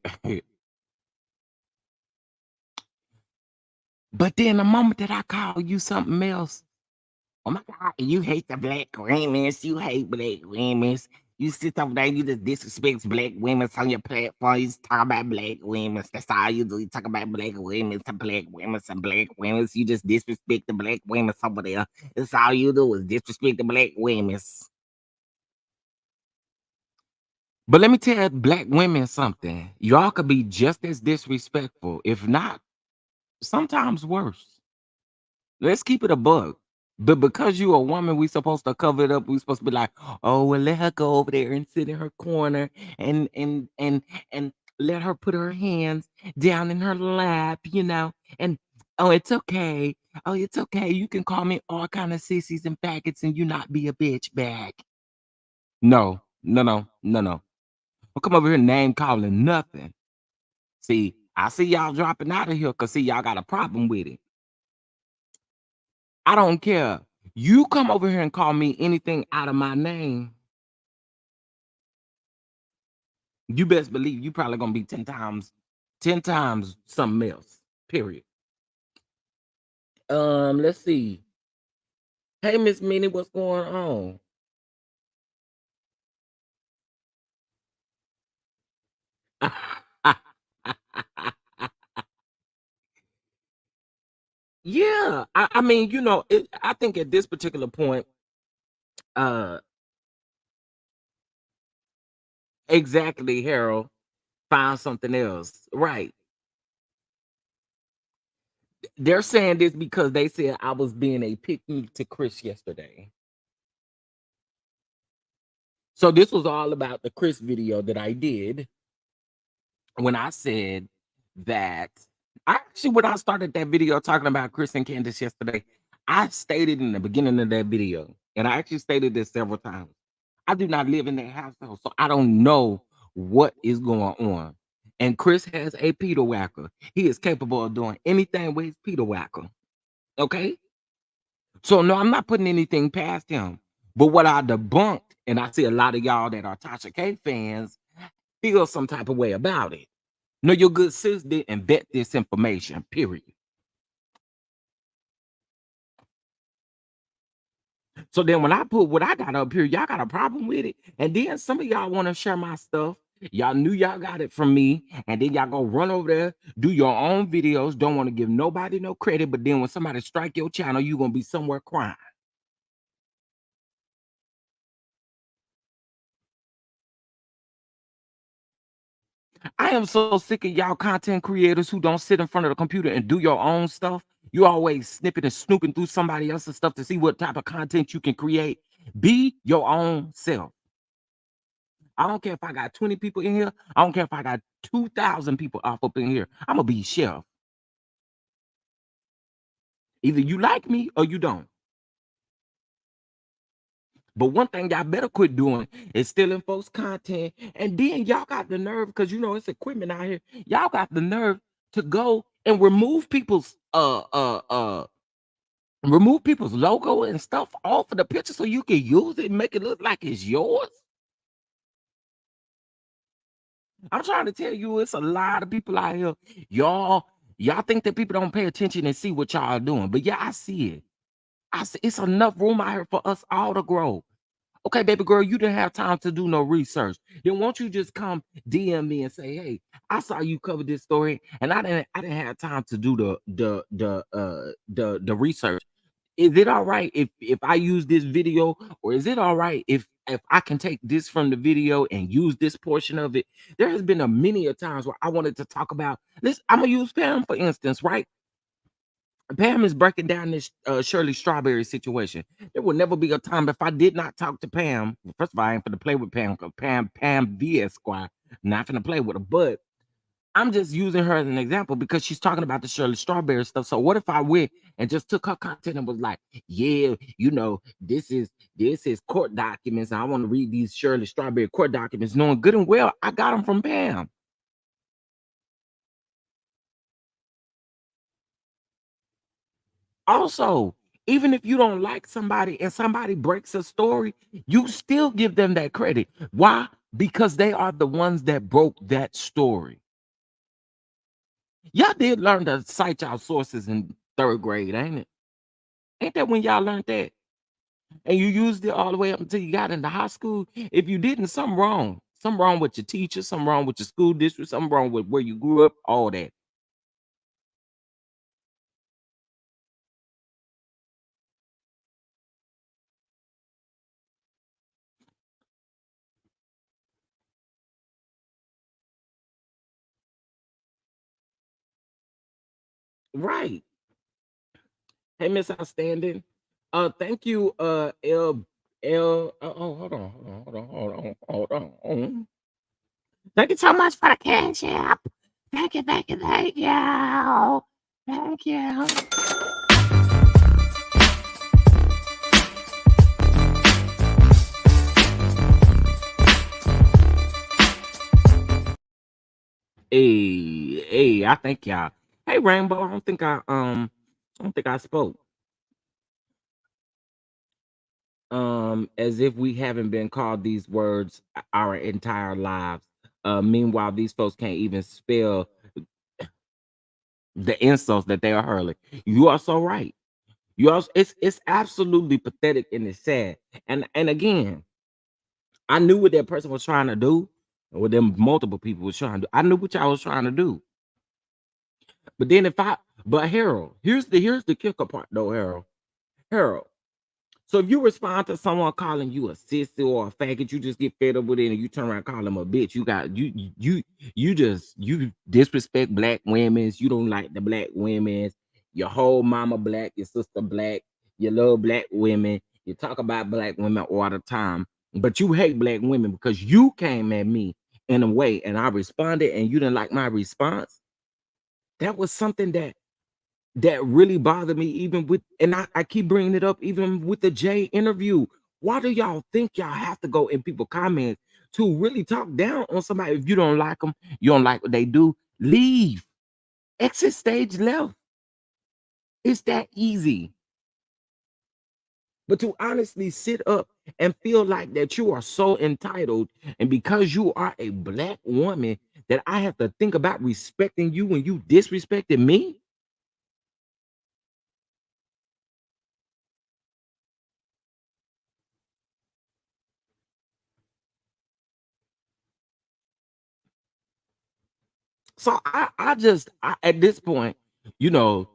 but then the moment that I call you something else, oh my God, you hate the black women. You hate black women. You sit over there, you just disrespect black women on your platform. You just talk about black women. That's all you do. You talk about black women to black women to black women. You just disrespect the black women over there. That's all you do is disrespect the black women. But let me tell black women something. Y'all could be just as disrespectful, if not sometimes worse. Let's keep it a bug. But because you a woman, we supposed to cover it up. We supposed to be like, oh, well, let her go over there and sit in her corner and let her put her hands down in her lap, and oh, it's okay. Oh, it's okay. You can call me all kind of sissies and faggots and you not be a bitch back. No, no, no, no, no. Don't come over here name calling nothing. See, I see y'all dropping out of here because see y'all got a problem with it. I don't care. You come over here and call me anything out of my name, you best believe you probably gonna be 10 times something else. Period. Let's see. Hey, Miss Minnie, what's going on? Yeah, I mean, I think at this particular point, uh, exactly, Harold, find something else. Right. They're saying this because they said I was being a pick me to Chris yesterday. So this was all about the Chris video that I did when I said that when I started that video talking about Chris and Candace yesterday, I stated in the beginning of that video, and I actually stated this several times. I do not live in that household, so I don't know what is going on. And Chris has a Peter Whacker. He is capable of doing anything with his Peter Whacker. Okay? So no, I'm not putting anything past him. But what I debunked, and I see a lot of y'all that are Tasha K fans feel some type of way about it. No, your good sis didn't vet this information, period. So then when I put what I got up here, y'all got a problem with it. And then some of y'all want to share my stuff. Y'all knew y'all got it from me. And then y'all go run over there, do your own videos. Don't want to give nobody no credit. But then when somebody strike your channel, you're going to be somewhere crying. I am so sick of y'all content creators who don't sit in front of the computer and do your own stuff. You always snipping and snooping through somebody else's stuff to see what type of content you can create. Be your own self. I don't care if I got 20 people in here. I don't care if I got 2,000 people off up in here. I'm gonna be chef. Either you like me or you don't. But one thing y'all better quit doing is stealing folks' content. And then y'all got the nerve, because you know it's equipment out here. Y'all got the nerve to go and remove people's logo and stuff off of the picture so you can use it and make it look like it's yours. I'm trying to tell you, it's a lot of people out here. Y'all think that people don't pay attention and see what y'all doing. But yeah, I see it. I see it's enough room out here for us all to grow. Okay, baby girl, you didn't have time to do no research. Then won't you just come DM me and say, hey, I saw you cover this story and I didn't have time to do the research. Is it all right if I use this video, or is it all right if I can take this from the video and use this portion of it? There has been a many a times where I wanted to talk about this. I'm gonna use Pam for instance, right? Pam is breaking down this Shirley Strawberry situation. There will never be a time if I did not talk to Pam. First of all, I ain't finna play with Pam because Pam the Esquire, not finna play with her, but I'm just using her as an example because she's talking about the Shirley Strawberry stuff. So what if I went and just took her content and was like, yeah, you know, this is court documents. I want to read these Shirley Strawberry court documents, knowing good and well I got them from Pam. Also, even if you don't like somebody and somebody breaks a story, you still give them that credit. Why? Because they are the ones that broke that story. Y'all did learn to cite y'all sources in third grade, ain't it? Ain't that when y'all learned that? And you used it all the way up until you got into high school. If you didn't, something wrong. Something wrong with your teacher, something wrong with your school district, something wrong with where you grew up, all that. Right. Hey, Miss Outstanding. Thank you, hold on, hold on. Thank you so much for the cash app. Thank you. Thank you. Hey, I thank y'all. Hey, Rainbow, I don't think I spoke. As if we haven't been called these words our entire lives. Meanwhile, these folks can't even spell the insults that they are hurling. You are so right. You also, it's absolutely pathetic and it's sad. And again, I knew what that person was trying to do, or what them multiple people was trying to do. I knew what y'all was trying to do. But then but Harold, here's the kicker part though, Harold. So if you respond to someone calling you a sissy or a faggot, you just get fed up with it and you turn around and call them a bitch. You disrespect black women. You don't like the black women. Your whole mama black, your sister black, you love black women. You talk about black women all the time, but you hate black women because you came at me in a way and I responded and you didn't like my response. That was something that really bothered me, even with, and I keep bringing it up even with the Jay interview. Why do y'all think y'all have to go in people comments to really talk down on somebody? If you don't like them, you don't like what they do, leave. Exit stage left. It's that easy. But to honestly sit up and feel like that you are so entitled, and because you are a black woman, that I have to think about respecting you when you disrespected me. So at this point, you know,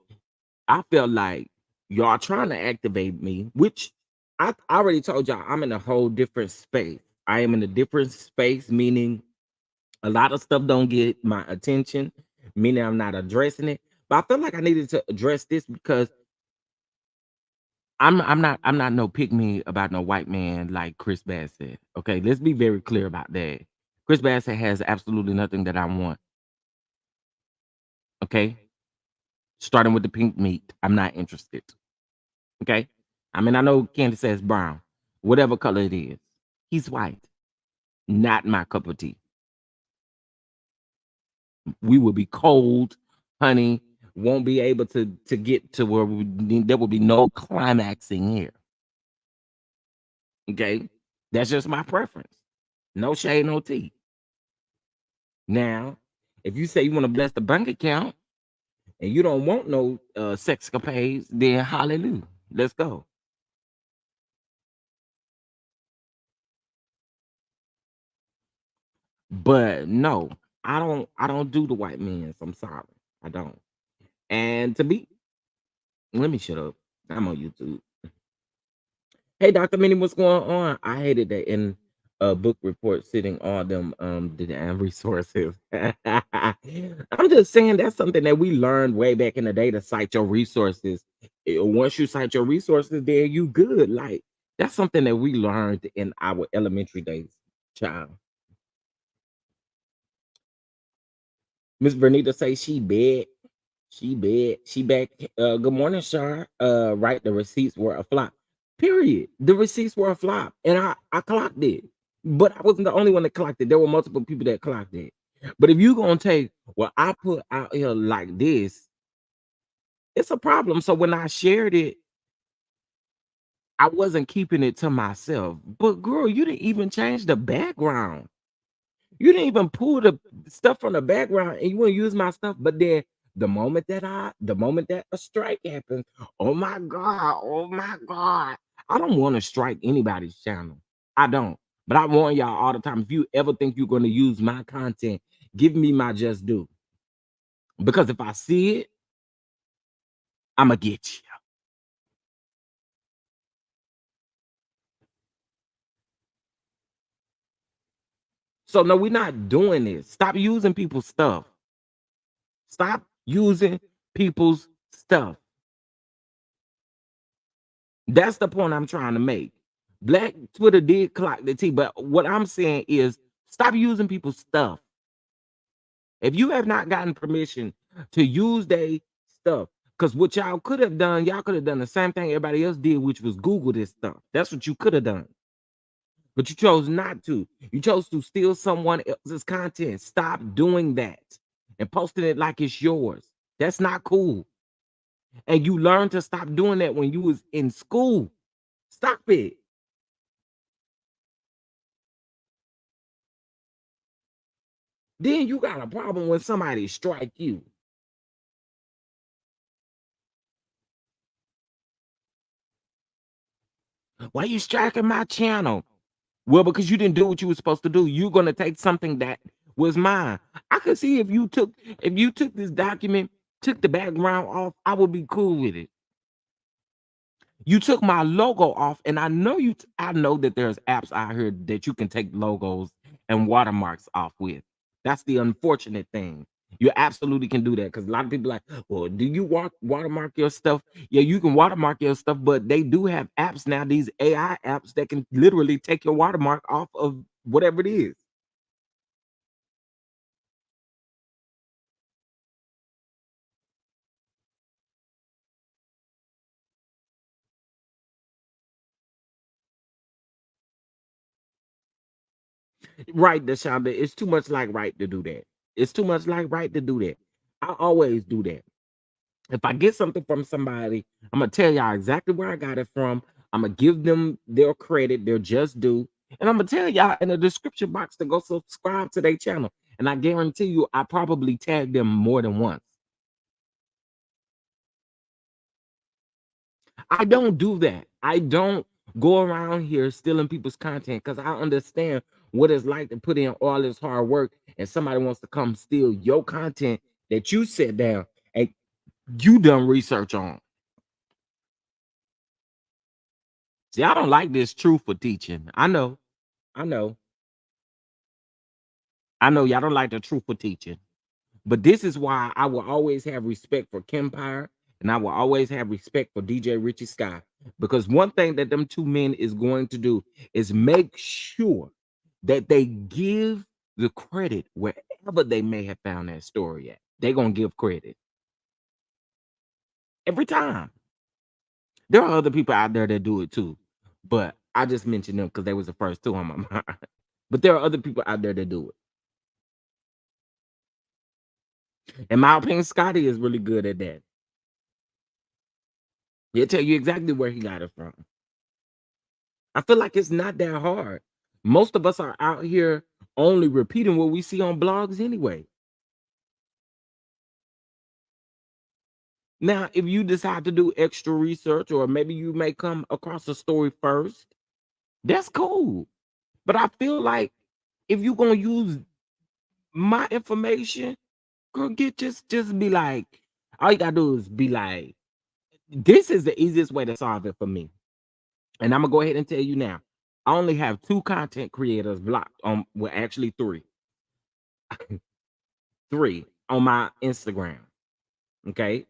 I felt like y'all trying to activate me, which I already told y'all I'm in a whole different space. I am in a different space, meaning a lot of stuff don't get my attention, meaning I'm not addressing it. But I felt like I needed to address this because I'm not no pick me about no white man like Chris Bassett. Okay, let's be very clear about that. Chris Bassett has absolutely nothing that I want. Okay, starting with the pink meat, I'm not interested. Okay, I mean I know Candy says brown, whatever color it is. He's white, not my cup of tea. We will be cold, honey. Won't be able to get to where there will be no climaxing here. Okay, that's just my preference. No shade, no tea. Now, if you say you want to bless the bank account and you don't want no sex capades, then hallelujah. Let's go. But no, I don't do the white men's. I'm sorry. I don't. And to be let me shut up. I'm on YouTube. Hey Dr. Minnie, what's going on? I hated that in a book report sitting all them the damn resources. I'm just saying that's something that we learned way back in the day to cite your resources. Once you cite your resources, then you good. Like that's something that we learned in our elementary days, child. Miss Bernita say she bad. She bad. She back. Good morning, Shar. Right, the receipts were a flop. Period. The receipts were a flop, and I clocked it. But I wasn't the only one that clocked it. There were multiple people that clocked it. But if you gonna take what I put out here like this, it's a problem. So when I shared it, I wasn't keeping it to myself. But girl, you didn't even change the background. You didn't even pull the stuff from the background and you want to use my stuff. But then the moment that a strike happens, oh my God. I don't want to strike anybody's channel. I don't. But I warn y'all all the time. If you ever think you're going to use my content, give me my just due. Because if I see it, I'ma get you. So no, we're not doing this. Stop using people's stuff. Stop using people's stuff. That's the point I'm trying to make. Black Twitter did clock the T, but what I'm saying is stop using people's stuff. If you have not gotten permission to use their stuff, because what y'all could have done the same thing everybody else did, which was Google this stuff. That's what you could have done. But you chose not to. You chose to steal someone else's content. Stop doing that and posting it like it's yours. That's not cool. And you learned to stop doing that when you was in school. Stop it. Then you got a problem when somebody strike you. Why you striking my channel? Well, because you didn't do what you were supposed to do. You're gonna take something that was mine. I could see if you took this document, took the background off, I would be cool with it. You took my logo off, and I know that there's apps out here that you can take logos and watermarks off with. That's the unfortunate thing. You absolutely can do that because a lot of people like, well, do you watermark your stuff? Yeah, you can watermark your stuff, but they do have apps now, these AI apps that can literally take your watermark off of whatever it is. Right, Deshonda, it's too much like right to do that. It's too much like right to do that. I always do that. If I get something from somebody, I'm gonna tell y'all exactly where I got it from. I'm gonna give them their credit, their just due, and I'm gonna tell y'all in the description box to go subscribe to their channel. And I guarantee you, I probably tagged them more than once. I don't do that. I don't go around here stealing people's content because I understand what it's like to put in all this hard work and somebody wants to come steal your content that you sit down and you done research on. See, I don't like this truth for teaching. I know, I know y'all don't like the truth for teaching. But this is why I will always have respect for Kempire and I will always have respect for DJ Richie Sky. Because one thing that them two men is going to do is make sure that they give the credit wherever they may have found that story at. They're gonna give credit every time. There are other people out there that do it too, but I just mentioned them because they was the first two on my mind. But there are other people out there that do it. In my opinion, Scotty is really good at that. He'll tell you exactly where he got it from. I feel like it's not that hard. Most of us are out here only repeating what we see on blogs anyway. Now, if you decide to do extra research, or maybe you may come across a story first, that's cool. But I feel like if you're gonna use my information, girl, just be like, all you gotta do is be like, this is the easiest way to solve it for me. And I'm gonna go ahead and tell you now. I only have two content creators blocked on, well, actually three on my Instagram. Okay.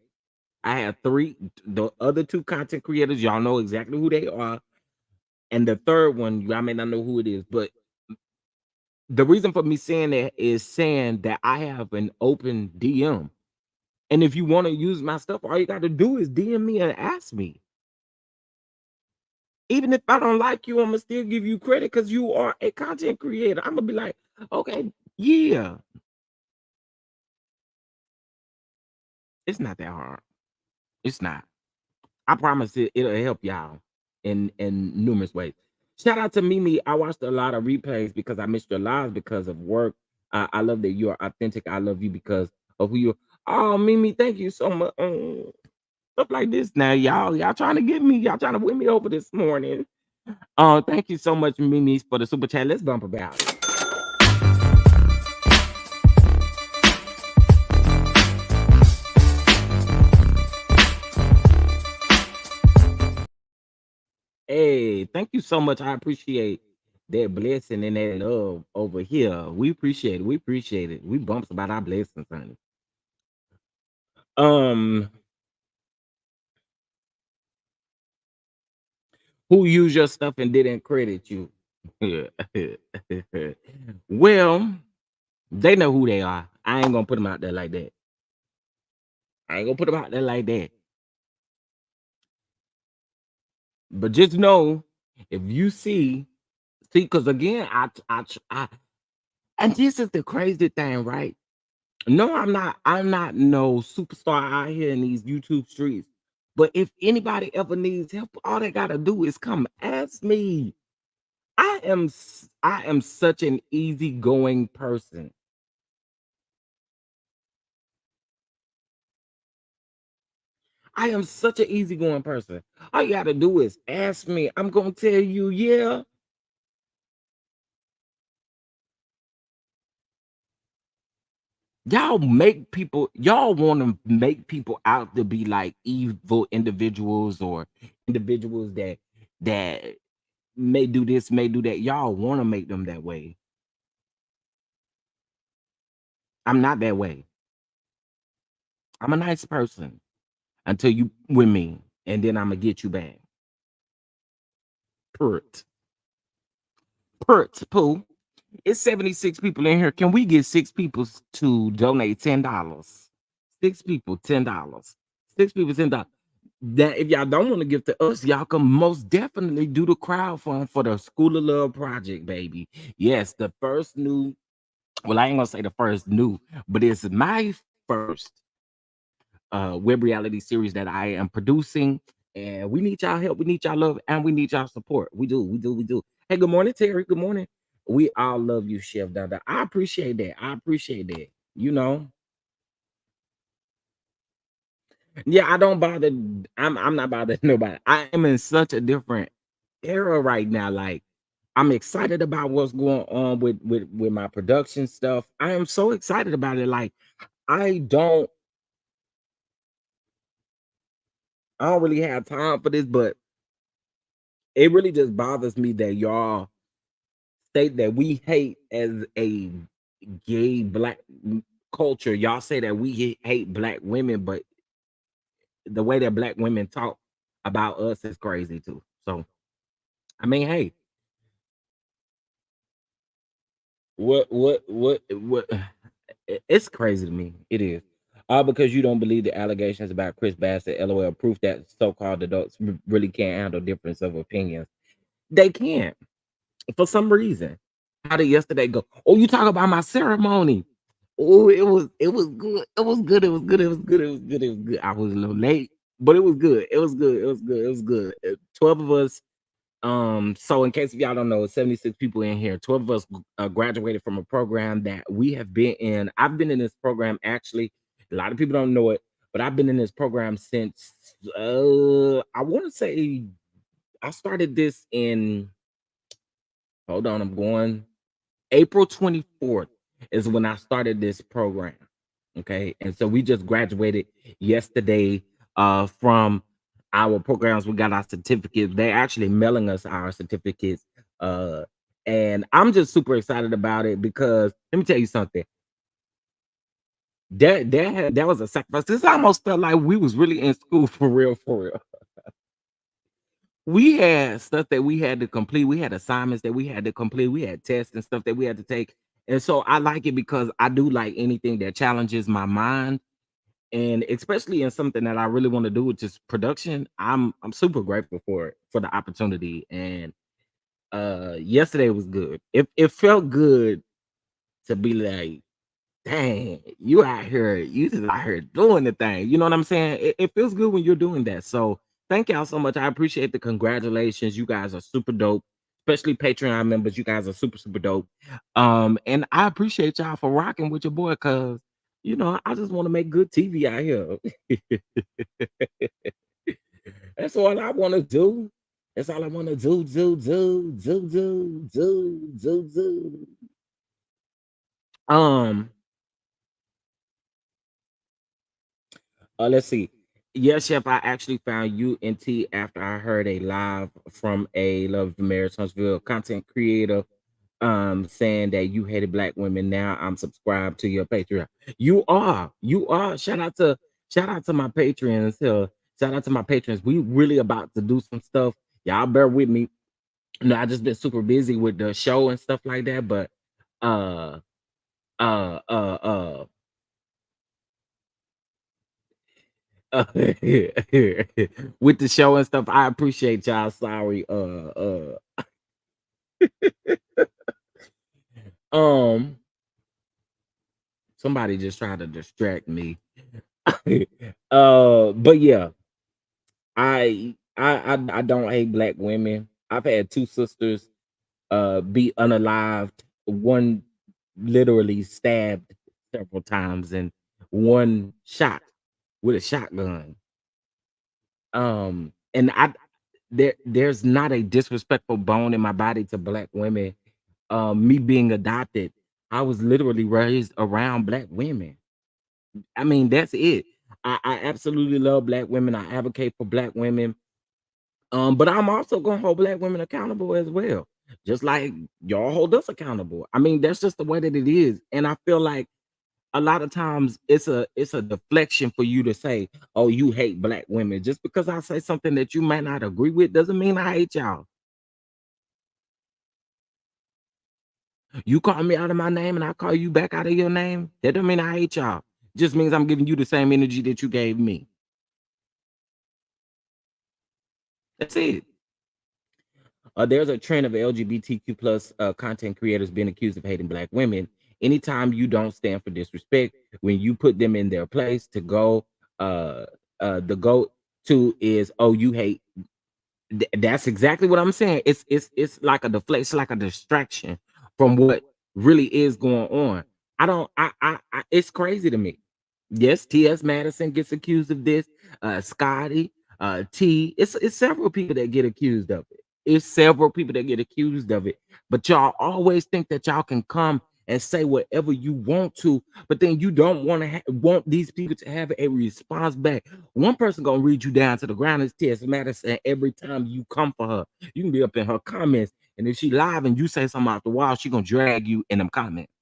I have three. The other two content creators, y'all know exactly who they are. And the third one, y'all may not know who it is. But the reason for me saying that is saying that I have an open DM. And if you want to use my stuff, all you got to do is DM me and ask me. Even if I don't like you, I'm gonna still give you credit because you are a content creator. I'm gonna be like, okay, yeah, it's not that hard. It's not. I promise it'll help y'all in numerous ways. Shout out to Mimi. I watched a lot of replays because I missed your lives because of work. I love that you are authentic. I love you because of who you are. Oh, Mimi, thank you so much. Stuff like this now, y'all trying to get me. Y'all trying to win me over this morning. Thank you so much, Mimi, for the super chat. Let's bump about it. Hey, thank you so much. I appreciate that blessing and that love over here. We appreciate it. We appreciate it. We bumps about our blessings, honey. Um, who used your stuff and didn't credit you? Well, they know who they are. I ain't gonna put them out there like that. I ain't gonna put them out there like that. But just know, if you see, because again, and this is the crazy thing, right? No, I'm not. I'm not no superstar out here in these YouTube streets. But if anybody ever needs help, all they gotta do is come ask me. I am such an easygoing person. I am such an easygoing person. All you gotta do is ask me. I'm gonna tell you, yeah. Y'all want to make people out to be like evil individuals or individuals that may do this, may do that. Y'all want to make them that way. I'm not that way. I'm a nice person until you with me, and then I'm gonna get you back. Pert, poo. It's 76 people in here. Can we get 6 people to donate $10? 6 people, $10. 6 people, $10. that if y'all don't want to give to us, y'all can most definitely do the crowdfund for the School of Love project, baby. Yes, the first new, well, I ain't gonna say the first new, but it's my first web reality series that I am producing. And we need y'all help, we need y'all love, and we need y'all support. We do, we do, we do. Hey, good morning, Terry. Good morning. We all love you, Chef Dada. I appreciate that. I appreciate that. You know, yeah, I don't bother. I'm not bothering nobody. I am in such a different era right now. Like, I'm excited about what's going on with my production stuff. I am so excited about it. Like, I don't I don't really have time for this, but it really just bothers me that y'all state that we hate as a gay black culture. Y'all say that we hate black women, but the way that black women talk about us is crazy too. So I mean, hey, what it's crazy to me. It is. All because you don't believe the allegations about Chris Bassett, LOL, proof that so-called adults really can't handle difference of opinions. They can't for some reason. How did yesterday go? Oh, you talk about my ceremony. Oh, it was good. It was good. It was good. It was good. It was good. It was good. I was a little late, but it was good. It was good. It was good. It was good. 12 of us. So in case if y'all don't know, 76 people in here. 12 of us graduated from a program that we have been in. I've been in this program actually. A lot of people don't know it, but I've been in this program since I want to say I started this in, hold on, I'm going April 24th is when I started this program. Okay. And so we just graduated yesterday from our programs. We got our certificates. They're actually mailing us our certificates. Uh and I'm just super excited about it because let me tell you something. That was a sacrifice. This almost felt like we was really in school for real, for real. We had stuff that we had to complete. We had assignments that we had to complete. We had tests and stuff that we had to take. And so I like it because I do like anything that challenges my mind. And especially in something that I really want to do, which is production. I'm super grateful for it, for the opportunity. And yesterday was good. It felt good to be like, dang, you just out here doing the thing. You know what I'm saying? It feels good when you're doing that. So thank y'all so much. I appreciate the congratulations. You guys are super dope, especially Patreon members. You guys are super, super dope. And I appreciate y'all for rocking with your boy, cause I just want to make good TV out here. That's all I want to do. That's all I want to do. Um, let's see. Yes, chef. I actually found you and T after I heard a live from a Love the Marriage Huntsville content creator saying that you hated black women. Now I'm subscribed to your Patreon. You are. Shout out to my patrons here. Shout out to my patrons. We really about to do some stuff. Y'all bear with me. I just been super busy with the show and stuff like that. But uh uh uh uh with the show and stuff. I appreciate y'all. Sorry. Um, somebody just tried to distract me. But yeah, I don't hate black women. I've had two sisters be unalived. One literally stabbed several times, and one shot with a shotgun. And there's not a disrespectful bone in my body to black women. Me being adopted, I was literally raised around black women. I mean, that's it. I absolutely love black women. I advocate for black women. But I'm also gonna hold black women accountable as well. Just like y'all hold us accountable. I mean, that's just the way that it is. And I feel like a lot of times it's a deflection for you to say, oh, you hate black women. Just because I say something that you might not agree with doesn't mean I hate y'all. You call me out of my name and I call you back out of your name. That don't mean I hate y'all. Just means I'm giving you the same energy that you gave me. That's it. There's a trend of LGBTQ plus content creators being accused of hating black women. Anytime you don't stand for disrespect, when you put them in their place to go, uh, the go to is, oh, you hate. That's exactly what I'm saying. It's like a deflection, like a distraction from what really is going on. I don't. I it's crazy to me. Yes, T.S. Madison gets accused of this. Scotty, T. It's several people that get accused of it. It's several people that get accused of it. But y'all always think that y'all can come and say whatever you want to, but then you don't want to want these people to have a response back. One person gonna read you down to the ground is T.S. Madison every time you come for her. You can be up in her comments, and if she live and you say something out the wild, she gonna drag you in them comments.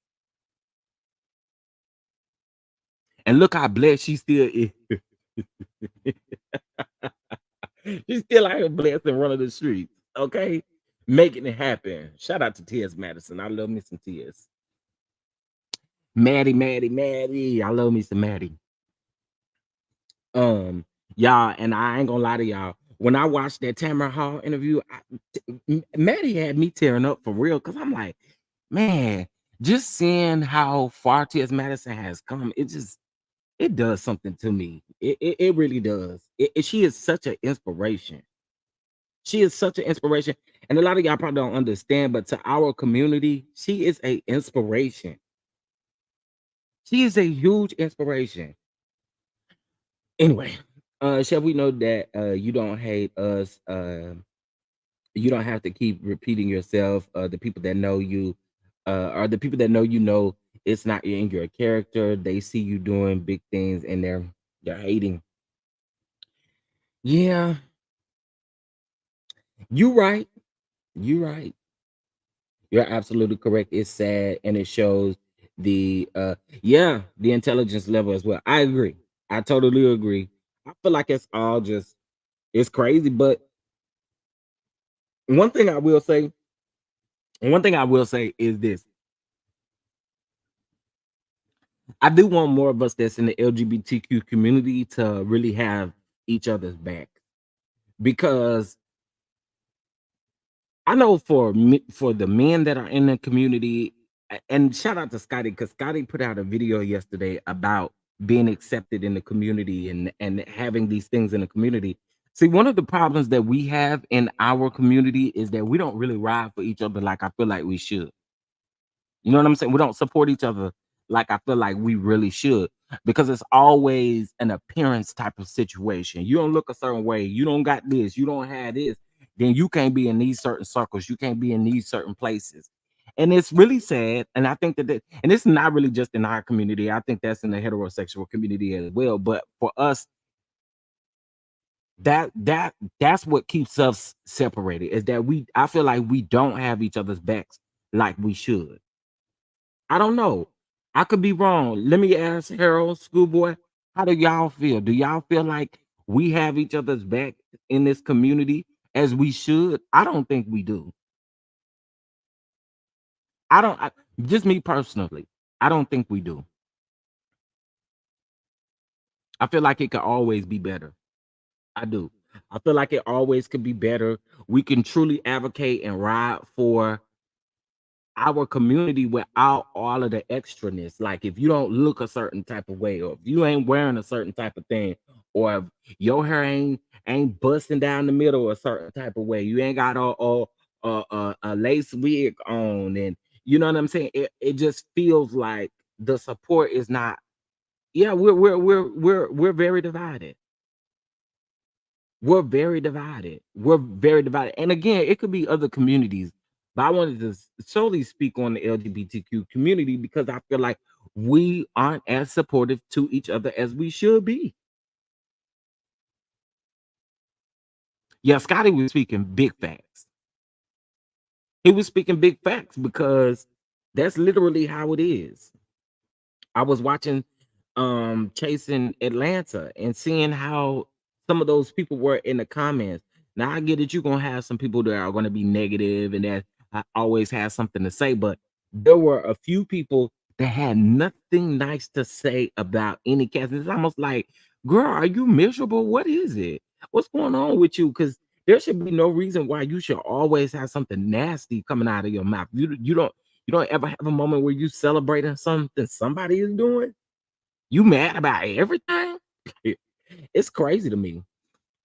And look how blessed she still is. She's still out here blessed and running the streets. Okay, making it happen. Shout out to T.S. Madison. I love me some T.S. Maddie, Maddie, Maddie. I love me some Maddie. Y'all, and I ain't gonna lie to y'all. When I watched that Tamara Hall interview, Maddie had me tearing up for real because I'm like, man, just seeing how far T.S. Madison has come, it does something to me. It really does. She is such an inspiration. She is such an inspiration, and a lot of y'all probably don't understand, but to our community, she is a inspiration. She is a huge inspiration. Anyway, shall we know that you don't hate us? You don't have to keep repeating yourself. The people that know you, or the people that know you know it's not in your character. They see you doing big things, and they're hating. Yeah, you right. You right. You're absolutely correct. It's sad, and it shows the yeah, the intelligence level as well. I agree. I totally agree. I feel like it's all just it's crazy, but one thing I will say, one thing I will say is this. I do want more of us that's in the LGBTQ community to really have each other's back because I know for me, for the men that are in the community, and shout out to Scotty because Scotty put out a video yesterday about being accepted in the community and having these things in the community. See, one of the problems that we have in our community is that we don't really ride for each other like I feel like we should. You know what I'm saying? We don't support each other like I feel like we really should because it's always an appearance type of situation. You don't look a certain way, you don't got this, you don't have this, then you can't be in these certain circles, you can't be in these certain places. And it's really sad. And I think and it's not really just in our community. I think that's in the heterosexual community as well. But for us, that's what keeps us separated is that I feel like we don't have each other's backs like we should. I don't know. I could be wrong. Let me ask Harold, Schoolboy, how do y'all feel? Do y'all feel like we have each other's back in this community as we should? I don't think we do. I don't just me personally. I don't think we do. I feel like it could always be better. I do. I feel like it always could be better. We can truly advocate and ride for our community without all of the extraness. Like if you don't look a certain type of way, or if you ain't wearing a certain type of thing, or if your hair ain't busting down the middle a certain type of way, you ain't got a lace wig on, and you know what I'm saying. It just feels like the support is not. Yeah, we're very divided. We're very divided. We're very divided. And again, it could be other communities, but I wanted to solely speak on the LGBTQ community because I feel like we aren't as supportive to each other as we should be. Yeah, Scotty was speaking big facts. He was speaking big facts because that's literally how it is. I was watching Chasing Atlanta and seeing how some of those people were in the comments. Now I get it, you're gonna have some people that are gonna be negative and that always have something to say, but there were a few people that had nothing nice to say about any cast. It's almost like, girl, are you miserable? What is it? What's going on with you? Because There should be no reason why you should always have something nasty coming out of your mouth. You don't ever have a moment where you celebrating something somebody is doing. You mad about everything? It's crazy to me.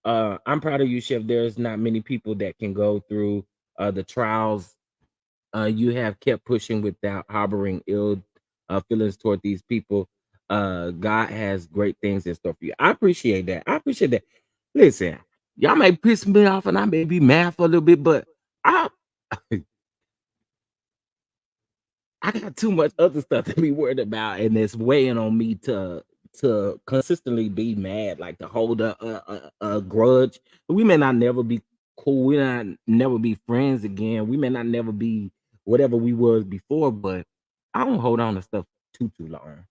I'm proud of you, Chef. There's not many people that can go through the trials you have kept pushing without harboring ill feelings toward these people. God has great things in store for you. I appreciate that. I appreciate that. Listen, y'all may piss me off and I may be mad for a little bit, but I I got too much other stuff to be worried about, and it's weighing on me to consistently be mad, like to hold a grudge. We may not never be cool. We not never be friends again. We may not never be whatever we was before, but I don't hold on to stuff too long.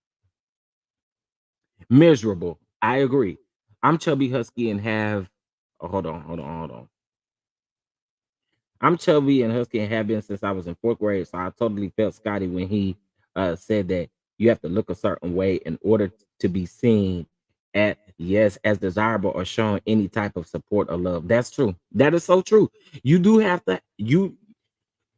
Miserable. I agree. I'm chubby husky and have. Oh, hold on. I'm chubby and husky and have been since I was in fourth grade. So I totally felt Scotty when he said that you have to look a certain way in order to be seen at yes as desirable or showing any type of support or love. That's true. That is so true. You do have to you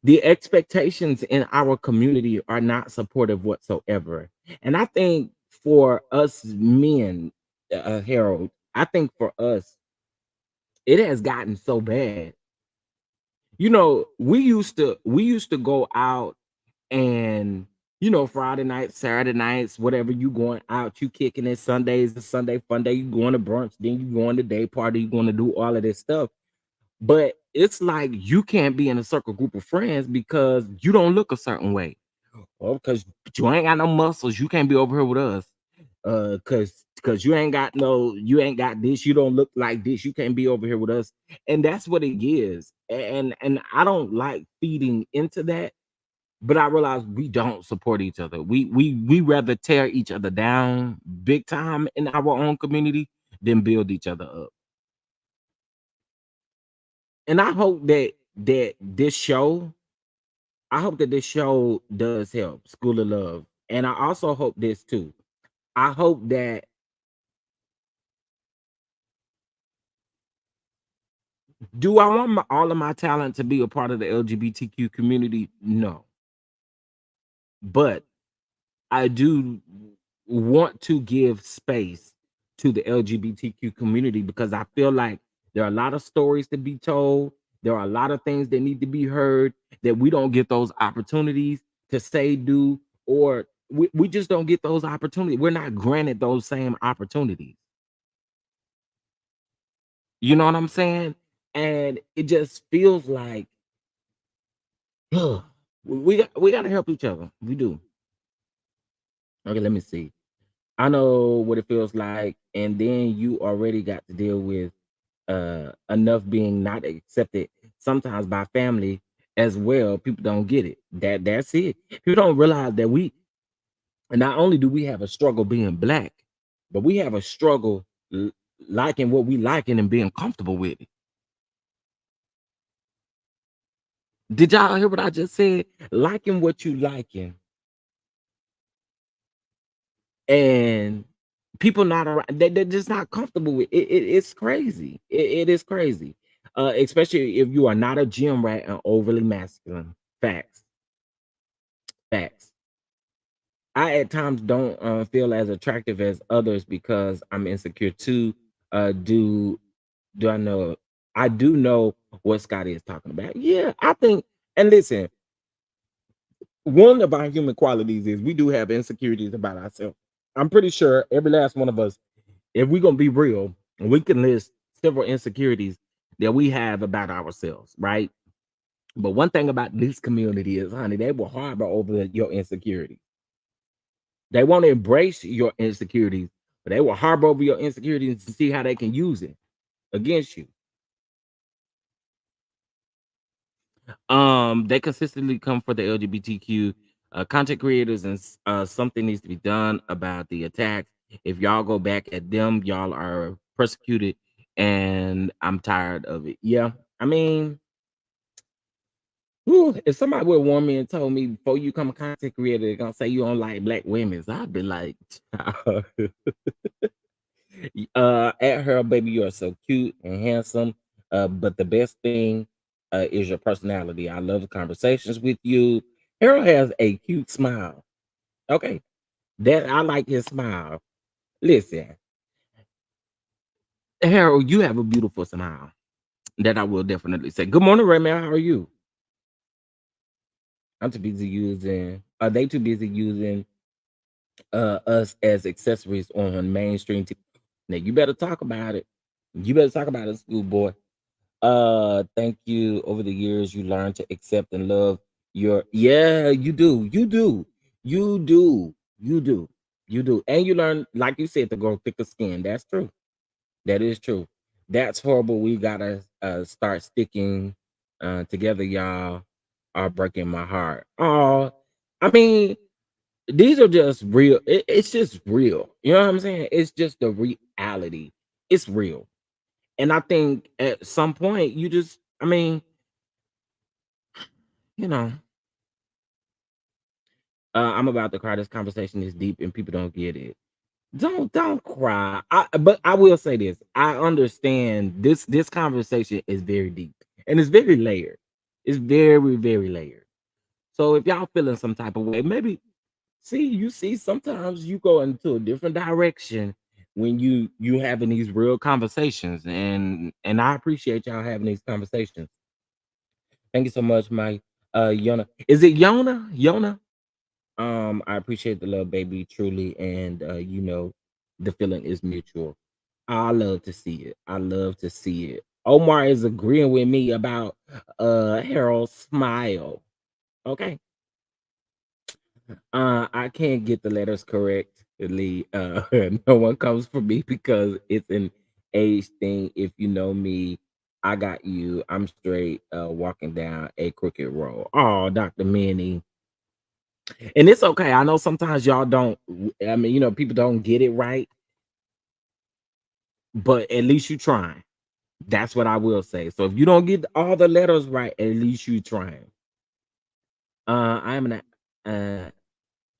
the expectations in our community are not supportive whatsoever. And I think for us men, Harold, I think for us, it has gotten so bad. We used to go out and Friday nights, Saturday nights, whatever you going out, you kicking it. Sundays the Sunday fun day, you going to brunch, then you going to day party, you going to do all of this stuff. But it's like you can't be in a circle group of friends because you don't look a certain way. Well, because you ain't got no muscles, you can't be over here with us. Because you ain't got this, you don't look like this, you can't be over here with us. And that's what it is. And I don't like feeding into that, but I realize we don't support each other. We rather tear each other down big time in our own community than build each other up. And I hope that this show does help School of Love. And I also hope this too. I hope that do I want all of my talent to be a part of the LGBTQ community? No. But I do want to give space to the LGBTQ community because I feel like there are a lot of stories to be told. There are a lot of things that need to be heard that we don't get those opportunities to say, do, or we just don't get those opportunities. We're not granted those same opportunities. You know what I'm saying? And it just feels like we got to help each other. We do. Okay, let me see. I know what it feels like, and then you already got to deal with enough being not accepted sometimes by family as well. People don't get it. That's it. People don't realize that we and not only do we have a struggle being black, but we have a struggle liking what we liking and being comfortable with it. Did y'all hear what I just said? Liking what you liking and people not around they're just not comfortable with it. It's crazy. It is crazy. Especially if you are not a gym rat and overly masculine. Facts. Facts. I at times don't feel as attractive as others because I'm insecure too. Do I do know what Scotty is talking about? Yeah, I think. And listen, one of our human qualities is we do have insecurities about ourselves. I'm pretty sure every last one of us, if we're gonna be real, we can list several insecurities that we have about ourselves, right? But one thing about this community is, honey, they will harbor over your insecurities. They won't embrace your insecurities, but they will harbor over your insecurities to see how they can use it against you. They consistently come for the LGBTQ content creators, and something needs to be done about the attacks. If y'all go back at them, y'all are persecuted, and I'm tired of it. Yeah, I mean, whew, if somebody would warn me and told me before you come a content creator, they're gonna say you don't like black women, I'd be like, at her, baby, you are so cute and handsome. But the best thing is your personality. I love the conversations with you. Harold has a cute smile. Okay, that I like his smile. Listen, Harold, you have a beautiful smile. That I will definitely say. Good morning, Raymond. How are you? I'm too busy using. Are they too busy using us as accessories on mainstream TV? Now you better talk about it. You better talk about it, schoolboy. Thank you. Over the years, you learn to accept and love your. Yeah, you do. You do. You do. You do. You do. And you learn, like you said, to grow thicker skin. That's true. That is true. That's horrible. We gotta start sticking together, y'all. Are breaking my heart. Oh, I mean, these are just real. It's just real. You know what I'm saying? It's just the reality. It's real. And I think at some point you just, I mean, you know, I'm about to cry. This conversation is deep and people don't get it. Don't cry. But I will say this. I understand this conversation is very deep and it's very layered. It's very, very layered. So if y'all feeling some type of way, maybe see sometimes you go into a different direction when you having these real conversations and I appreciate y'all having these conversations. Thank you so much, my Yona. Is it Yona? Yona? I appreciate the love, baby, truly, and the feeling is mutual. I love to see it. I love to see it. Omar is agreeing with me about Harold's smile. Okay. I can't get the letters correctly. No one comes for me because it's an age thing. If you know me, I got you. I'm straight walking down a crooked road. Oh, Dr. Minnie. And it's okay. I know sometimes y'all don't, I mean, people don't get it right, but at least you trying. That's what I will say. So if you don't get all the letters right, at least you trying. I'm an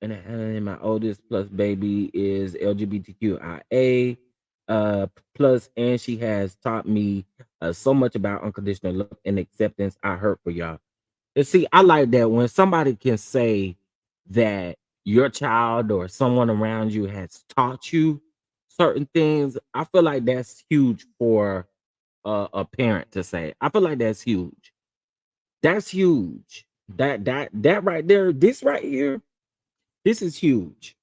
and my oldest plus baby is LGBTQIA plus, and she has taught me so much about unconditional love and acceptance. I hurt for y'all. And see, I like that when somebody can say that your child or someone around you has taught you certain things. I feel like that's huge for a parent to say. I feel like that's huge. That's huge. That right there, this right here, this is huge.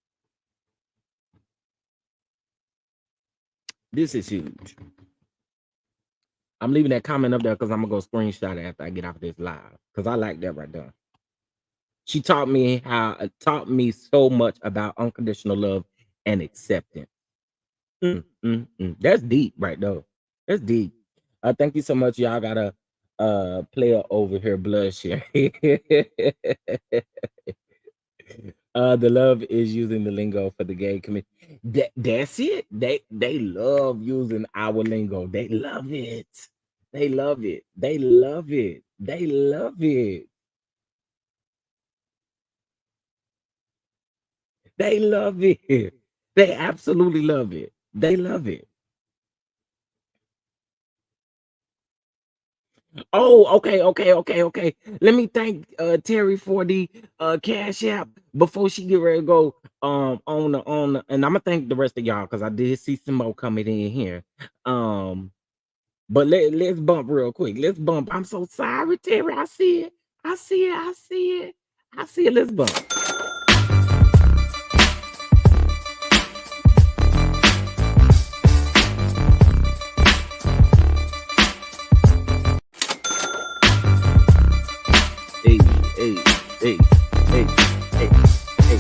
This is huge. I'm leaving that comment up there because I'm gonna go screenshot it after I get off this live because I like that right there. She taught me so much about unconditional love and acceptance. That's deep right there. That's deep. Thank you so much. Y'all got a player over here, Bloodshed. The love is using the lingo for the gay community. That's it. They love using our lingo. They love it. They love it. They love it. They love it. They love it. They absolutely love it. They love it. Oh, okay. Let me thank Terry for the cash app before she get ready to go and I'm gonna thank the rest of y'all because I did see some more coming in here. But let's bump real quick. Let's bump. I'm so sorry, Terry. I see it. I see it. I see it. I see it. Let's bump. Hey, hey, hey, hey, hey, hey,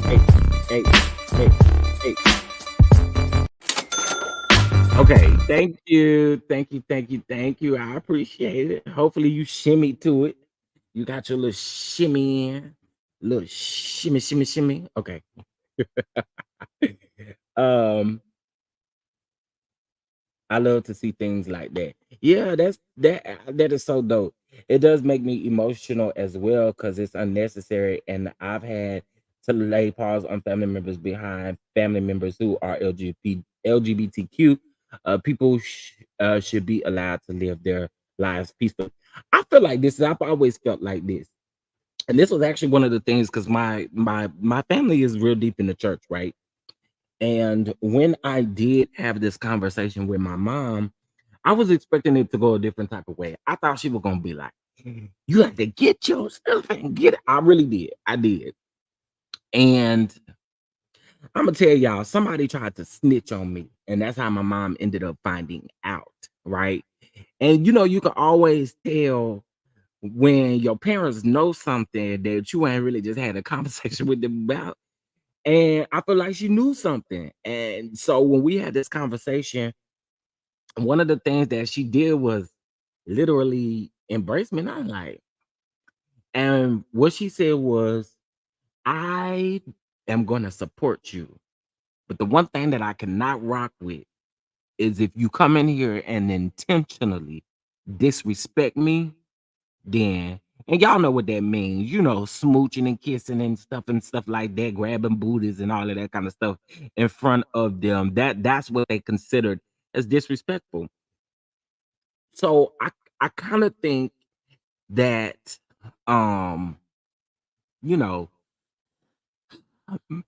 hey, hey, hey, hey. Okay, thank you. I appreciate it. Hopefully you shimmy to it. You got your little shimmy in, little shimmy. Okay. Um, I love to see things like that. Yeah, that is so dope. It does make me emotional as well because it's unnecessary, and I've had to lay pause on family members behind family members who are LGBTQ people. should be allowed to live their lives peacefully. I feel like this. I've always felt like this, and this was actually one of the things because my family is real deep in the church, right? And when I did have this conversation with my mom, I was expecting it to go a different type of way. I thought she was gonna be like, "You have to get your stuff and get it." I really did. I did. And I'm gonna tell y'all, somebody tried to snitch on me, and that's how my mom ended up finding out, right? And you can always tell when your parents know something that you ain't really just had a conversation with them about. And I feel like she knew something. And so when we had this conversation, one of the things that she did was literally embrace me. And I'm like, and what she said was, I am gonna support you. But the one thing that I cannot rock with is if you come in here and intentionally disrespect me, then and y'all know what that means, smooching and kissing and stuff like that, grabbing booties and all of that kind of stuff in front of them. That's what they considered as disrespectful. So I kind of think that um, you know, m-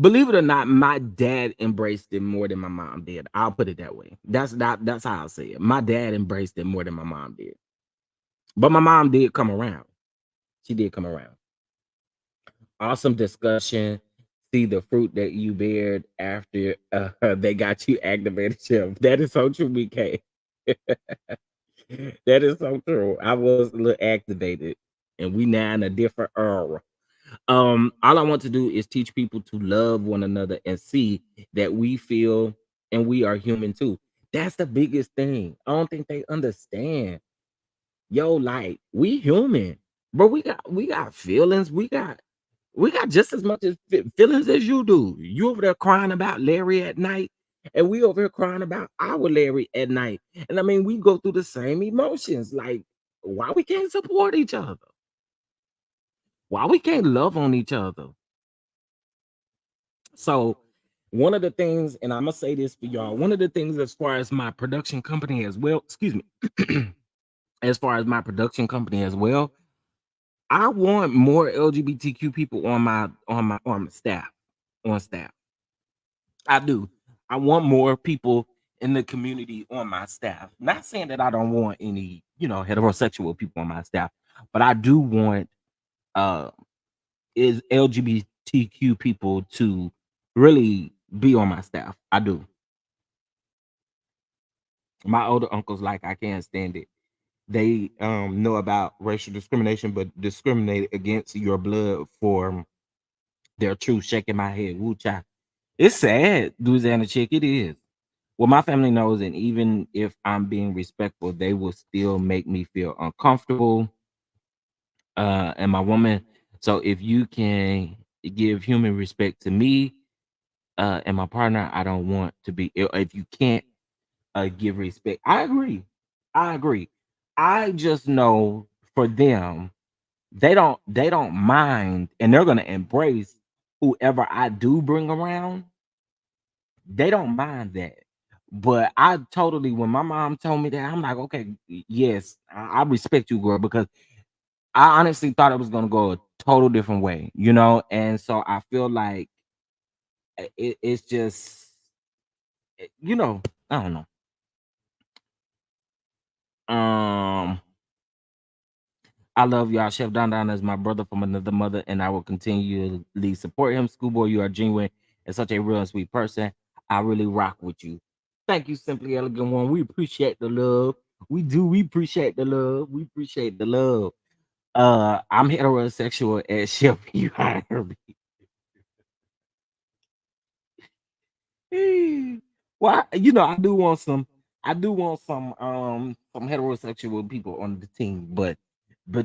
believe it or not, my dad embraced it more than my mom did. I'll put it that way. That's how I'll say it. My dad embraced it more than my mom did. But my mom did come around. She did come around. Awesome discussion. See the fruit that you bared after they got you activated, Chef. That is so true, BK. That is so true. I was a little activated, and we now in a different era. All I want to do is teach people to love one another and see that we feel and we are human too. That's the biggest thing. I don't think they understand. Yo, like we human, but we got feelings. We got just as much as feelings as you do. You over there crying about Larry at night, and we over here crying about our Larry at night. And I mean, we go through the same emotions. Like, why we can't support each other? Why we can't love on each other? So, one of the things, and I'm gonna say this for y'all, one of the things as far as my production company as well, excuse me, as far as my production company as well, I want more LGBTQ people on my staff, on staff. I do. I want more people in the community on my staff. Not saying that I don't want any, heterosexual people on my staff, but I do want uh is LGBTQ people to really be on my staff. I do. My older uncles like I can't stand it. They know about racial discrimination, but discriminate against your blood for their truth. Shaking my head. Woo cha. It's sad, Louisiana chick. It is. Well, my family knows, and even if I'm being respectful, they will still make me feel uncomfortable. And my woman. So if you can give human respect to me, and my partner, I don't want to be. If you can't give respect, I agree. I agree. I just know for them, they don't mind, and they're gonna embrace whoever I do bring around. They don't mind that. But I totally, when my mom told me that, I'm like, okay, yes, I respect you, girl, because I honestly thought it was gonna go a total different way. And so I feel like it's just, you know, I don't know. Um, I love y'all. Chef Don Don is my brother from another mother, and I will continually support him. Schoolboy, you are genuine and such a real and sweet person. I really rock with you. Thank you, Simply Elegant One. We appreciate the love. We do. We appreciate the love. We appreciate the love. I'm heterosexual as Chef. You heard me. Well, I do want some heterosexual people on the team, but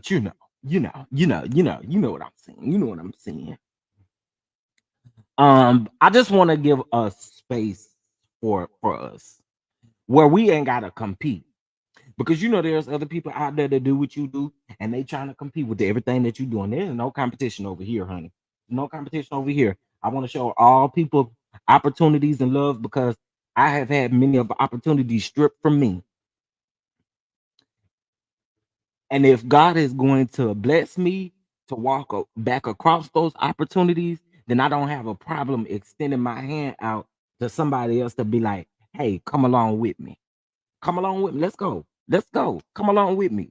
you know what I'm saying. You know what I'm saying. I just want to give a space for us where we ain't gotta compete. Because there's other people out there that do what you do, and they trying to compete with everything that you doing. There's no competition over here, honey. No competition over here. I want to show all people. opportunities in love because I have had many of the opportunities stripped from me. And if God is going to bless me to walk back across those opportunities, then I don't have a problem extending my hand out to somebody else to be like, hey, come along with me. Come along with me. Let's go. Let's go. Come along with me.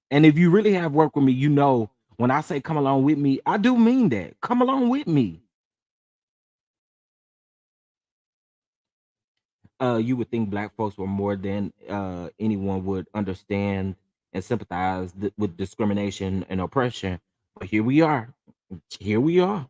And if you really have worked with me, you know when I say come along with me, I do mean that. Come along with me. You would think black folks were more than anyone would understand and sympathize with discrimination and oppression. But here we are. Here we are.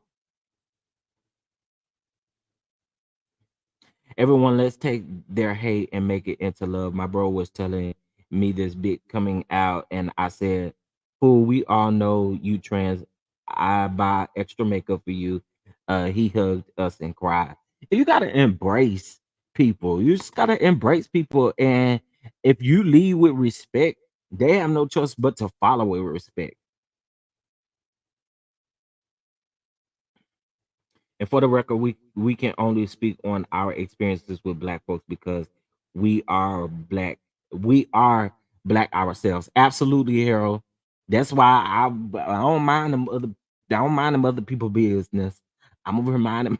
Everyone, let's take their hate and make it into love. My bro was telling me this bit coming out, and I said, "Fool, we all know you trans. I buy extra makeup for you." He hugged us and cried. You gotta embrace people. You just gotta embrace people, and if you lead with respect, they have no choice but to follow with respect. And for the record, we can only speak on our experiences with black folks because we are black. We are black ourselves. Absolutely, Harold. That's why I don't mind them other. I don't mind them other people business. I'm gonna remind them.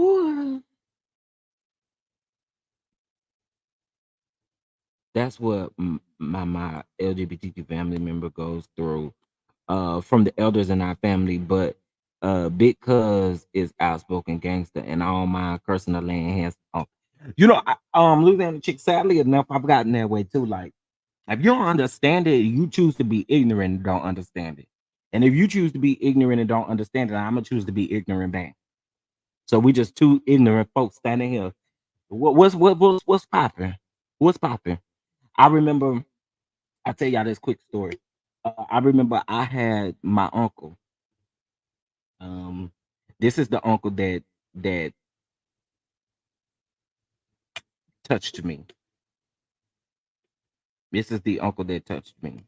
Ooh, that's what my LGBTQ family member goes through from the elders in our family, but Big Cuz is outspoken gangster, and I don't mind cursing the laying hands on. Louisiana chick. Sadly enough, I've gotten that way too. Like, if you don't understand it, you choose to be ignorant and don't understand it. And if you choose to be ignorant and don't understand it, I'm gonna choose to be ignorant back. So we just two ignorant folks standing here. What's popping? What's popping? I remember. I'll tell y'all this quick story. I remember I had my uncle. Um, this is the uncle that touched me. This is the uncle that touched me,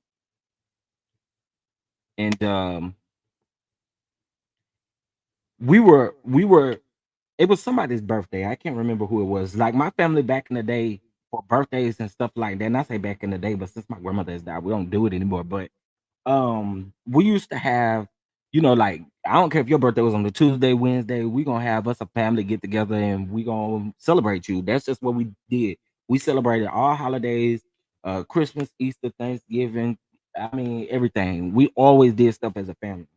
and we were. It was somebody's birthday. I can't remember who it was. Like my family back in the day for birthdays and stuff like that. And I say back in the day, but since my grandmother has died, we don't do it anymore. But we used to have, like I don't care if your birthday was on the Tuesday, Wednesday, we gonna have us a family get together and we gonna celebrate you. That's just what we did. We celebrated all holidays, Christmas, Easter, Thanksgiving. I mean everything. We always did stuff as a family.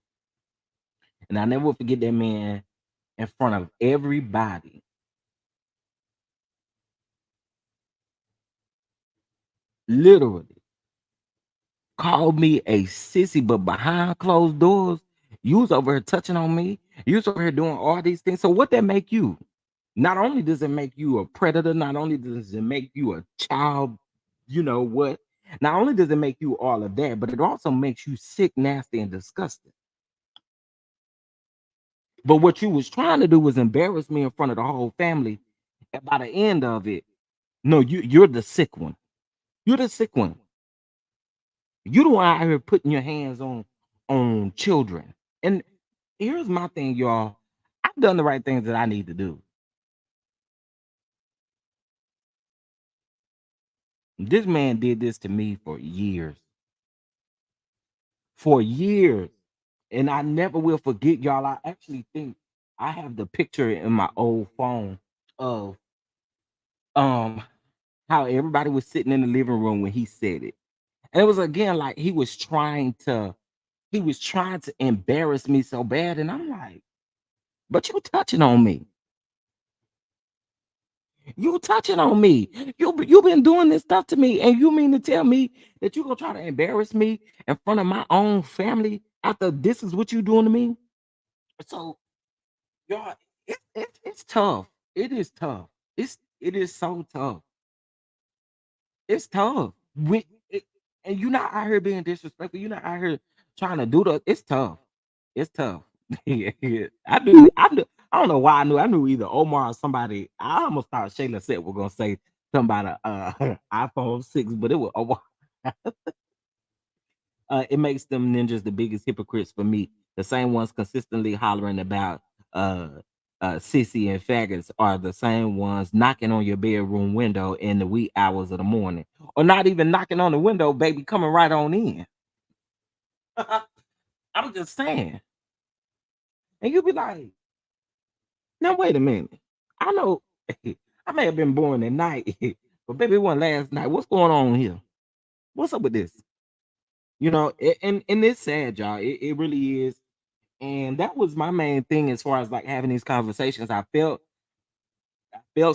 And I never will forget that man in front of everybody, literally called me a sissy, but behind closed doors, you was over here touching on me. You was over here doing all these things. So what that make you? Not only does it make you a predator, not only does it make you a child, you know what? Not only does it make you all of that, but it also makes you sick, nasty, and disgusting. But what you was trying to do was embarrass me in front of the whole family. And by the end of it, no, you're the sick one. You're the sick one. You the one out here putting your hands on children. And here's my thing, y'all. I've done the right things that I need to do. This man did this to me for years. For years. And I never will forget, y'all. I actually think I have the picture in my old phone of um how everybody was sitting in the living room when he said it. And it was again like he was trying to embarrass me so bad. And I'm like, but you touching on me. You touching on me. You been doing this stuff to me, and you mean to tell me that you gonna try to embarrass me in front of my own family after this is what you doing to me? So, y'all, it's tough. It is tough. It is so tough. It's tough. And you're not out here being disrespectful. You're not out here trying to do the. It's tough. It's tough. Yeah, yeah. I do. I don't know why I knew. I knew either Omar or somebody. I almost thought Shayla said we're gonna say. talking about a iPhone 6, but it was it makes them ninjas the biggest hypocrites for me. The same ones consistently hollering about uh sissy and faggots are the same ones knocking on your bedroom window in the wee hours of the morning, or not even knocking on the window, baby, coming right on in. I'm just saying, and you be like, now wait a minute. I know I may have been born at night, but baby, it wasn't last night. What's going on here? What's up with this? And it's sad, y'all. It really is. And that was my main thing as far as like having these conversations. I felt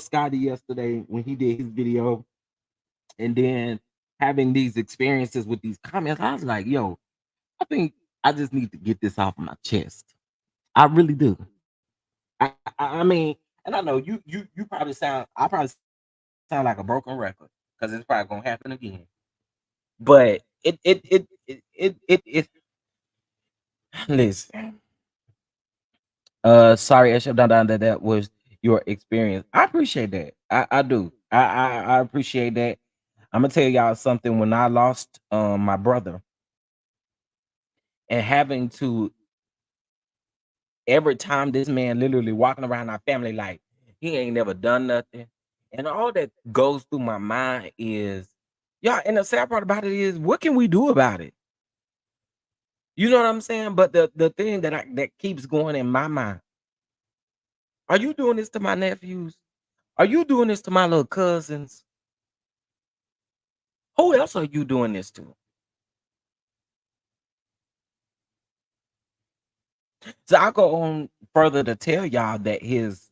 Scotty yesterday when he did his video, and then having these experiences with these comments. I was like, yo, I think I just need to get this off my chest. I really do. I mean, and I know you probably sound I probably sound like a broken record because it's probably gonna happen again. But it listen. Sorry, Eshab Down that was your experience. I appreciate that. I do. I appreciate that. I'm gonna tell y'all something. When I lost my brother and having to every time this man literally walking around our family like he ain't never done nothing. And all that goes through my mind is, yeah, and the sad part about it is what can we do about it? You know what I'm saying? But the thing that keeps going in my mind, are you doing this to my nephews? Are you doing this to my little cousins? Who else are you doing this to? So I go on further to tell y'all that his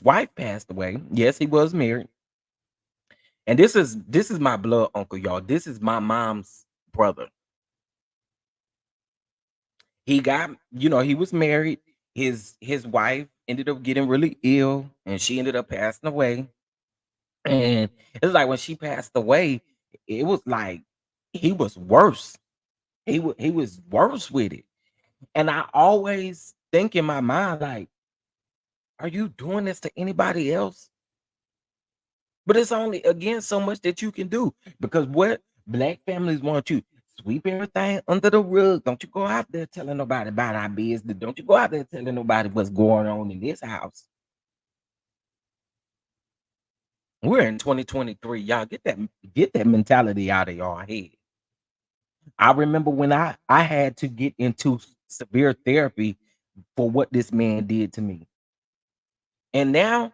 wife passed away. Yes, he was married. And this is my blood uncle, y'all. This is my mom's brother. He got, he was married. His wife ended up getting really ill and she ended up passing away. And it's like when she passed away, it was like he was worse. He was worse with it. And I always think in my mind, like, are you doing this to anybody else? But it's only again so much that you can do because what black families want you sweep everything under the rug. Don't you go out there telling nobody about our business. Don't you go out there telling nobody what's going on in this house. We're in 2023. Y'all get that mentality out of y'all head. I remember when I had to get into severe therapy for what this man did to me. And now,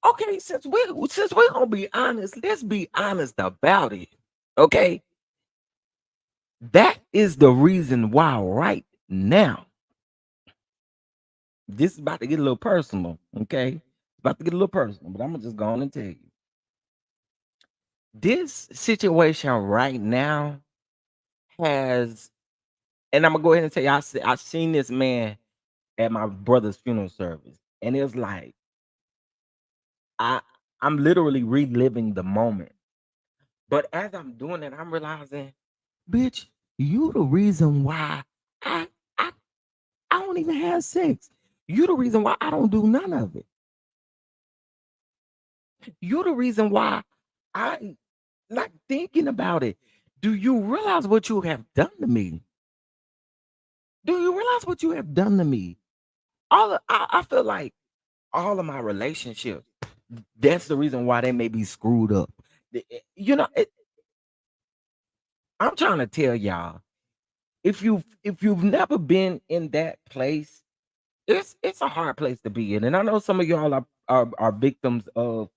okay, since we're gonna be honest, let's be honest about it. Okay. That is the reason why right now, this is about to get a little personal, okay? It's about to get a little personal, but I'm gonna just go on and tell you. This situation right now has, and I'm gonna go ahead and tell you, I seen this man at my brother's funeral service, and it was like I I'm literally reliving the moment. But as I'm doing it, I'm realizing, bitch, you the reason why I I I don't even have sex. You the reason why I don't do none of it. You're the reason why I like thinking about it. Do you realize what you have done to me? Do you realize what you have done to me? I feel like all of my relationships, that's the reason why they may be screwed up. I'm trying to tell y'all, if you've never been in that place, it's a hard place to be in. And I know some of y'all are victims of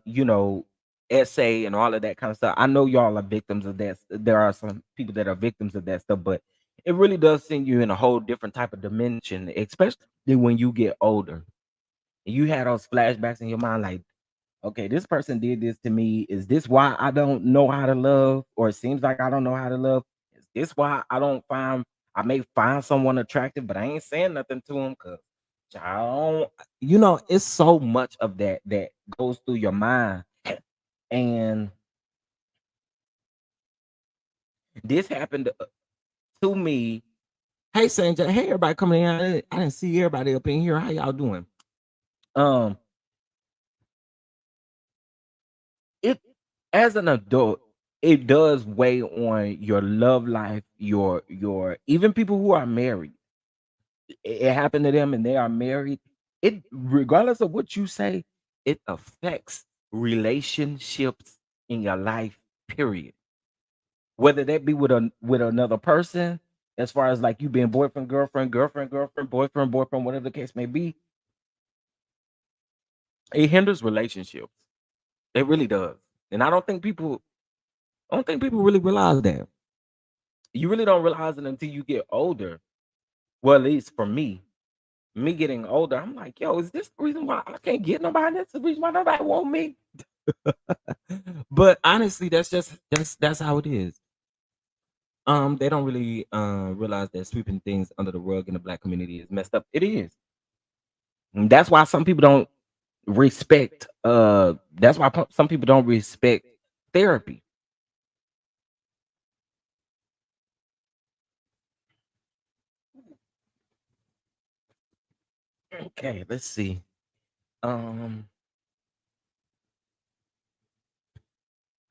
you know, essay and all of that kind of stuff. I know y'all are victims of that. There are some people that are victims of that stuff, but it really does send you in a whole different type of dimension, especially when you get older. And you had those flashbacks in your mind, like, okay, this person did this to me. Is this why I don't know how to love? Or it seems like I don't know how to love? Is this why I may find someone attractive, but I ain't saying nothing to them because child, it's so much of that goes through your mind. And this happened to me. Hey, Sanjay. Hey, everybody coming in. I didn't see everybody up in here. How y'all doing? Um, as an adult, it does weigh on your love life, your even people who are married. It happened to them and they are married. It regardless of what you say, it affects relationships in your life, period. Whether that be with another person, as far as like you being boyfriend, girlfriend, girlfriend, girlfriend, boyfriend, boyfriend, whatever the case may be, it hinders relationships. It really does. And I don't think people really realize that. You really don't realize it until you get older. Well, at least for me getting older, I'm like, yo, is this the reason why I can't get nobody? That's the reason why nobody want me. But honestly, that's how it is. They don't really realize that sweeping things under the rug in the black community is messed up. It is. And that's why some people don't respect that's why some people don't respect therapy. Okay, let's see. Um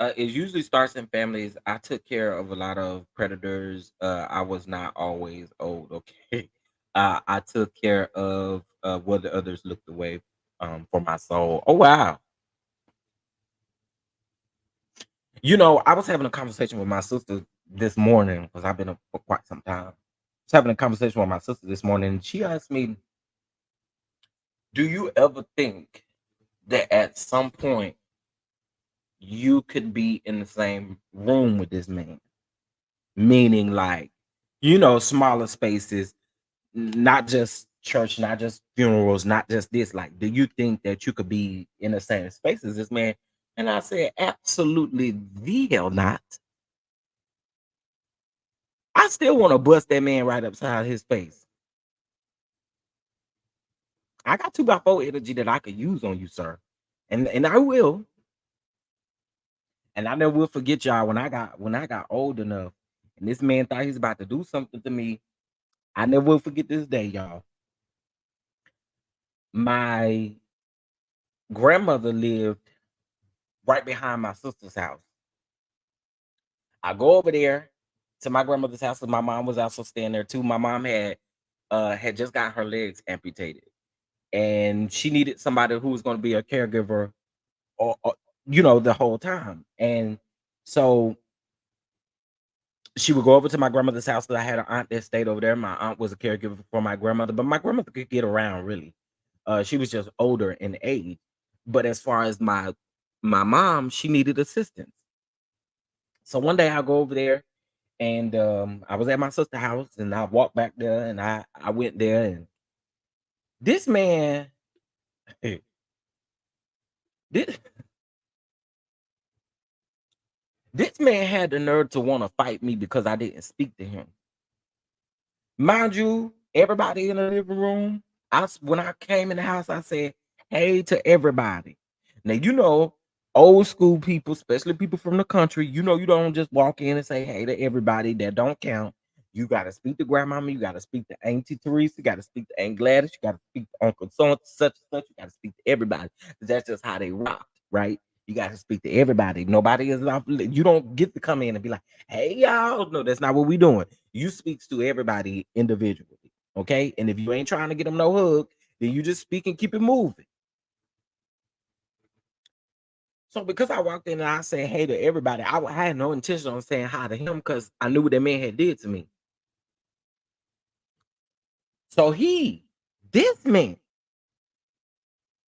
it usually starts in families. I took care of a lot of predators. I was not always old, okay. I took care of whether others looked away for my soul. Oh wow. You know, I was having a conversation with my sister this morning because I've been up for quite some time. I was having a conversation with my sister this morning, and she asked me, "Do you ever think that at some point you could be in the same room with this man?" Meaning, like, smaller spaces, not just church, not just funerals, not just this. Like, do you think that you could be in the same space as this man? And I said, absolutely the hell not. I still want to bust that man right upside his face. I got 2x4 energy that I could use on you, sir. And I will. And I never will forget y'all when I got old enough and this man thought he's about to do something to me. I never will forget this day, y'all. My grandmother lived right behind my sister's house. I go over there to my grandmother's house because my mom was also staying there too. My mom had just got her legs amputated and she needed somebody who was going to be a caregiver or the whole time. And so she would go over to my grandmother's house because I had an aunt that stayed over there. My aunt was a caregiver for my grandmother, but my grandmother could get around really. She was just older in age. But as far as my mom, she needed assistance. So one day I go over there and I was at my sister's house and I walked back there and I went there and this man this, this man had the nerve to want to fight me because I didn't speak to him. Mind you, everybody in the living room, when I came in the house, I said, "Hey" to everybody. Now, old school people, especially people from the country, you don't just walk in and say hey to everybody. That don't count. You got to speak to grandmama. You got to speak to Auntie Teresa. You got to speak to Aunt Gladys. You got to speak to Uncle so such and such. You got to speak to everybody. That's just how they rock, right? You got to speak to everybody. Nobody is off. You don't get to come in and be like, "Hey, y'all." No, that's not what we doing. You speaks to everybody individually, okay? And if you ain't trying to get them no hug, then you just speak and keep it moving. So because I walked in and I said hey to everybody, I had no intention on saying hi to him because I knew what that man had did to me. So this man,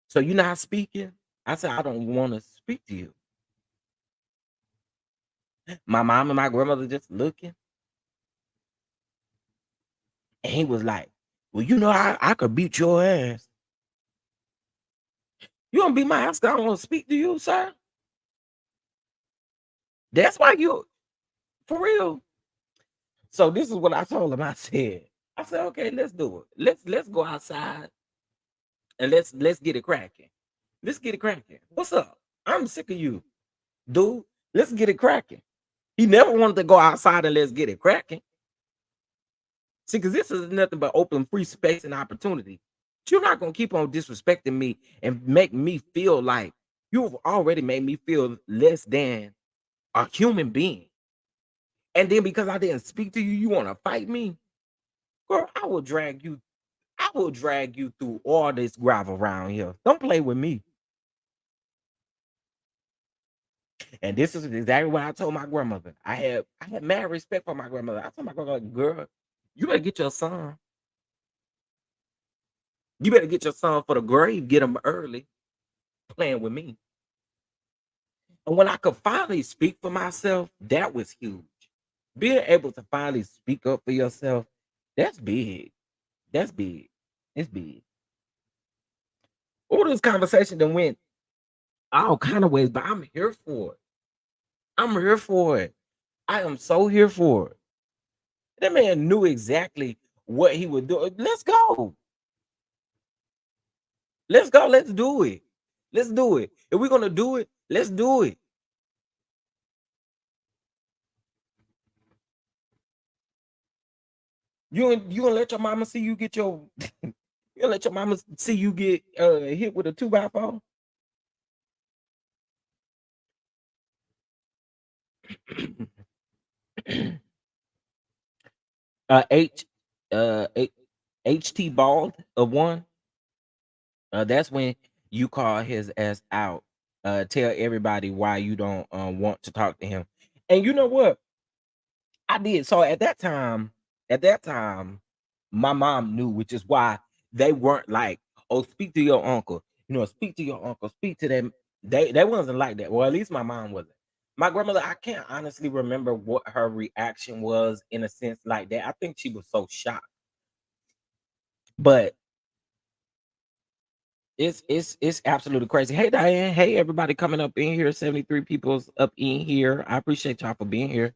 so you're not speaking? I said, I don't want to speak to you. My mom and my grandmother just looking. And he was like, well, I could beat your ass. You don't beat my ass 'cause I don't want to speak to you, sir? That's why for real. So this is what I told him. I said, okay, let's do it. Let's go outside and let's get it cracking. Let's get it cracking. What's up? I'm sick of you, dude. Let's get it cracking. He never wanted to go outside and let's get it cracking. See, because this is nothing but open free space and opportunity. But you're not gonna keep on disrespecting me and make me feel like You've already made me feel less than a human being. And then because I didn't speak to you, you want to fight me? Girl, I will drag you through all this gravel around here. Don't play with me. And this is exactly what I told my grandmother. I had mad respect for my grandmother. I told my grandmother, girl, you better get your son. You better get your son for the grave, get him early, playing with me. And when I could finally speak for myself, that was huge. Being able to finally speak up for yourself, that's big. That's big. It's big. All this conversation that went all kind of ways, but I'm here for it. I'm here for it. I am so here for it. That man knew exactly what he would do. Let's go. Let's go. Let's do it. Let's do it. If we're gonna do it, let's do it. You gonna let your mama see you get your you gonna let your mama see you get hit with a 2x4? H HT bald of one. That's when you call his ass out. Tell everybody why you don't want to talk to him. And you know what? I did. So at that time, my mom knew, which is why they weren't like, "Oh, speak to your uncle." Speak to your uncle, speak to them. They wasn't like that. Well, at least my mom wasn't. My grandmother, I can't honestly remember what her reaction was in a sense like that. I think she was so shocked. But it's absolutely crazy. Hey Diane, hey everybody coming up in here. 73 people's up in here. I appreciate y'all for being here.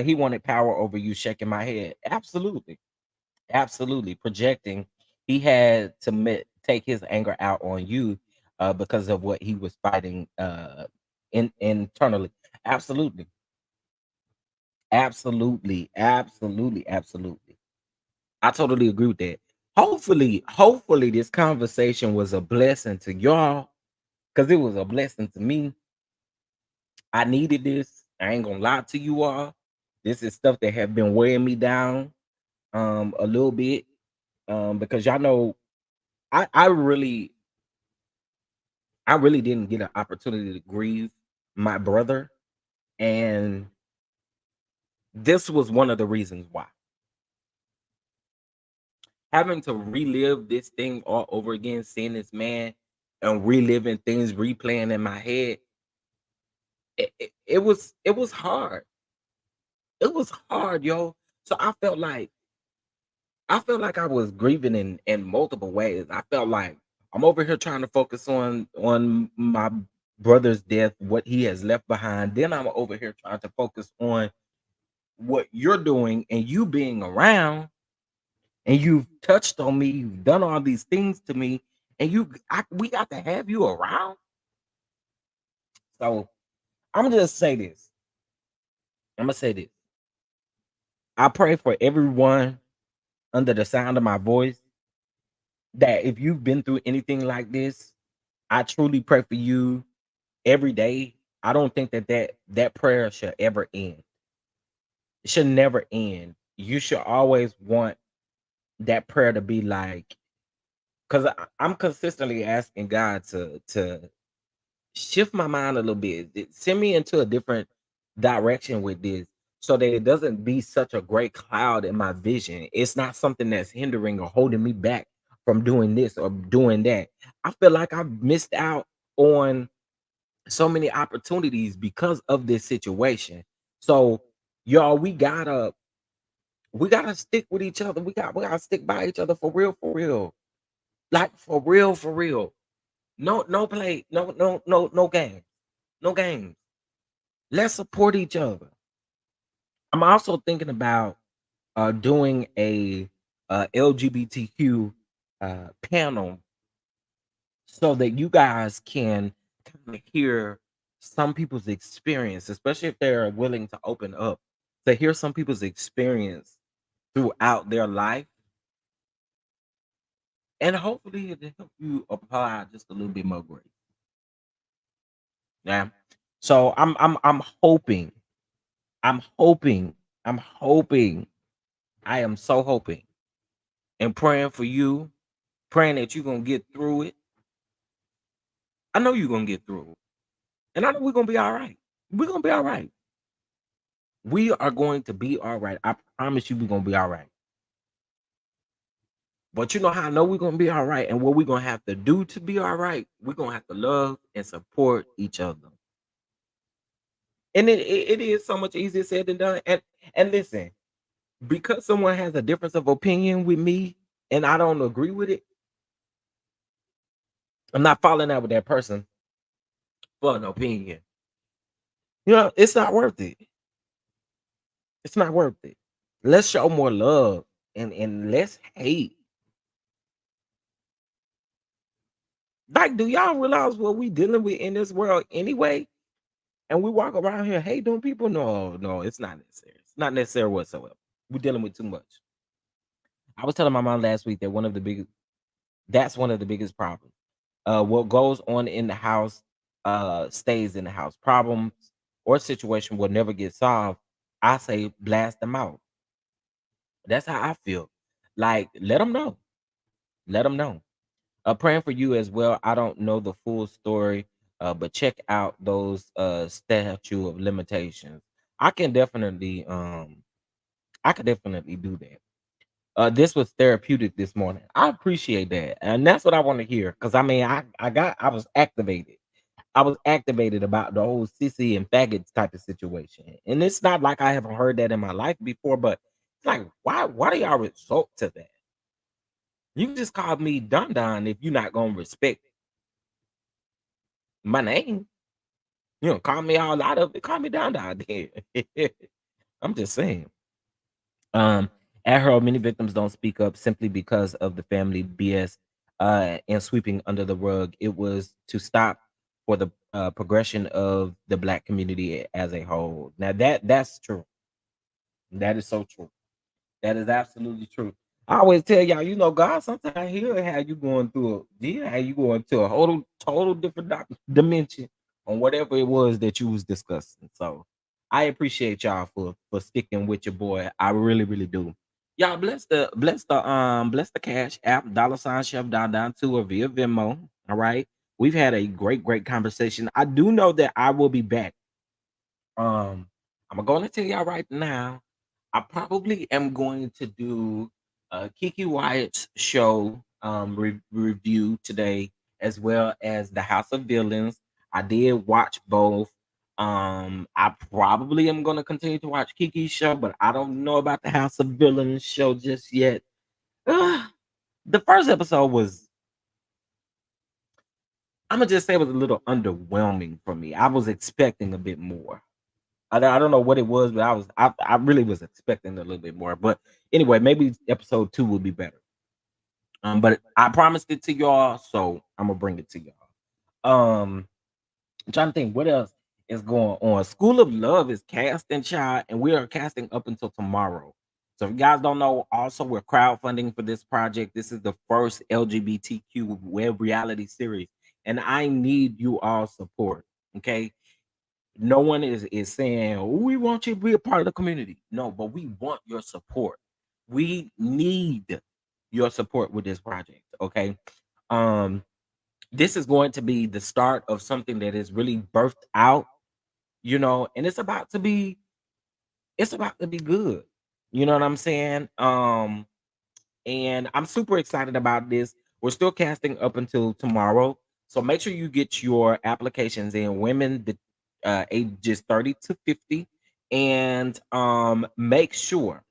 He wanted power over you, shaking my head. Absolutely. Absolutely. Projecting. He had to take his anger out on you because of what he was fighting internally. Absolutely. Absolutely. Absolutely. Absolutely. I totally agree with that. Hopefully this conversation was a blessing to y'all because it was a blessing to me. I needed this. I ain't gonna lie to you all. This is stuff that have been weighing me down a little bit. Because y'all know I really didn't get an opportunity to grieve my brother. And this was one of the reasons why. Having to relive this thing all over again, seeing this man and reliving things, replaying in my head, it was hard. It was hard, yo. So I felt like I was grieving in multiple ways. I felt like I'm over here trying to focus on my brother's death, what he has left behind. Then I'm over here trying to focus on what you're doing and you being around, and you've touched on me, you've done all these things to me, and we got to have you around. So I'm gonna just say this. I'm gonna say this. I pray for everyone under the sound of my voice that if you've been through anything like this, I truly pray for you every day. I don't think that prayer should ever end. It should never end. You should always want that prayer to be like, because I'm consistently asking God to shift my mind a little bit, send me into a different direction with this, so that it doesn't be such a great cloud in my vision. It's not something that's hindering or holding me back from doing this or doing that. I feel like I've missed out on so many opportunities because of this situation. So y'all, we gotta stick with each other. We gotta stick by each other for real, for real. Like for real, for real. No play, no game. No games. Let's support each other. I'm also thinking about doing a LGBTQ panel so that you guys can kind of hear some people's experience, especially if they're willing to open up, to hear some people's experience throughout their life, and hopefully it'll help you apply just a little bit more grace. Yeah. So I'm hoping, I'm hoping, I'm hoping, I am so hoping and praying for you, praying that you're gonna get through it. I know you're gonna get through it. And I know we're gonna be all right. We're gonna be all right. We are going to be all right. I promise you we're gonna be all right. But you know how I know we're gonna be all right and what we're gonna have to do to be all right? We're gonna have to love and support each other. And it is so much easier said than done. And listen, because someone has a difference of opinion with me and I don't agree with it, I'm not falling out with that person for an opinion. You know, it's not worth it. It's not worth it. Let's show more love and less hate. Like, do y'all realize what we dealing with in this world anyway? And we walk around here hating on people? No, no, it's not necessary. It's not necessary whatsoever. We're dealing with too much. I was telling my mom last week that that's one of the biggest problems. What goes on in the house stays in the house. Problems or situation will never get solved. I say blast them out. That's how I feel. Like, let them know. Let them know. Praying for you as well. I don't know the full story, but check out those statute of limitations. I can definitely I could definitely do that. This was therapeutic this morning. I appreciate that. And that's what I want to hear. Cause I mean I was activated. I was activated about the whole sissy and faggots type of situation. And it's not like I haven't heard that in my life before, but it's like, why do y'all resort to that? You can just call me Don Don if you're not gonna respect my name. You know, call me all out of it. Call me Don Don then. I'm just saying. Um, at her, many victims don't speak up simply because of the family BS and sweeping under the rug. It was to stop for the progression of the black community as a whole. Now that's true. That is so true. That is absolutely true. I always tell y'all, you know, God sometimes he'll have you going through he'll have you going to a total different dimension on whatever it was that you was discussing. So I appreciate y'all for sticking with your boy. I really, really do. Y'all bless the cash app, dollar sign chef down to or via Venmo. All right. We've had a great conversation. I do know that I will be back. I'm gonna tell y'all right now, I probably am going to do Kiki Wyatt's show review today, as well as the House of Villains. I did watch both. I probably am gonna continue to watch Kiki's show, but I don't know about the House of Villains show just yet. Uh, the first episode was, I'm gonna just say, it was a little underwhelming for me. I was expecting a bit more. I don't know what it was, but I really was expecting a little bit more. But anyway, maybe episode 2 will be better. But I promised it to y'all, so I'm gonna bring it to y'all. I'm trying to think what else is going on. School of Love is casting, child, and we are casting up until tomorrow. So if you guys don't know, also we're crowdfunding for this project. This is the first LGBTQ web reality series, and I need you all support. Okay, no one is saying, "Oh, we want you to be a part of the community." No, but we want your support. We need your support with this project. Okay. Um, this is going to be the start of something that is really birthed out, and it's about to be good. You know what I'm saying? And I'm super excited about this. We're still casting up until tomorrow, so make sure you get your applications in. Women ages 30 to 50, and make sure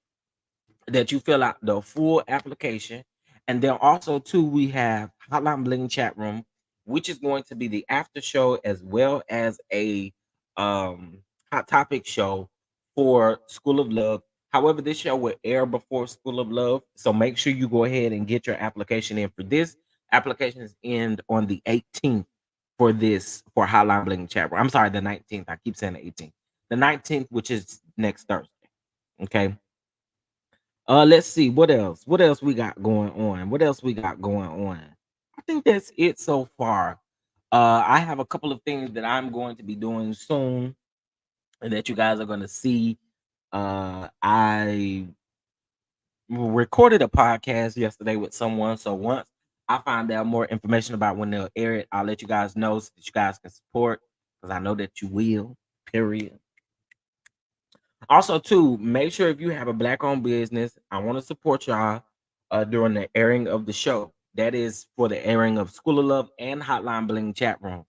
that you fill out the full application. And then also too, we have Hotline Bling chat room, which is going to be the after show as well as a hot topic show for School of Love. However, this show will air before School of Love, so make sure you go ahead and get your application in for this. Applications end on the 18th for this for Hotline Bling chat room. I'm sorry, the 19th. I keep saying the 18th. The 19th, which is next Thursday. Okay. Let's see what else. What else we got going on? What else we got going on? I think that's it so far. I have a couple of things that I'm going to be doing soon and that you guys are going to see. I recorded a podcast yesterday with someone. So once I find out more information about when they'll air it, I'll let you guys know so that you guys can support, because I know that you will, period. Also, too, make sure if you have a black-owned business, I want to support y'all during the airing of the show. That is for the airing of School of Love and Hotline Bling chat room,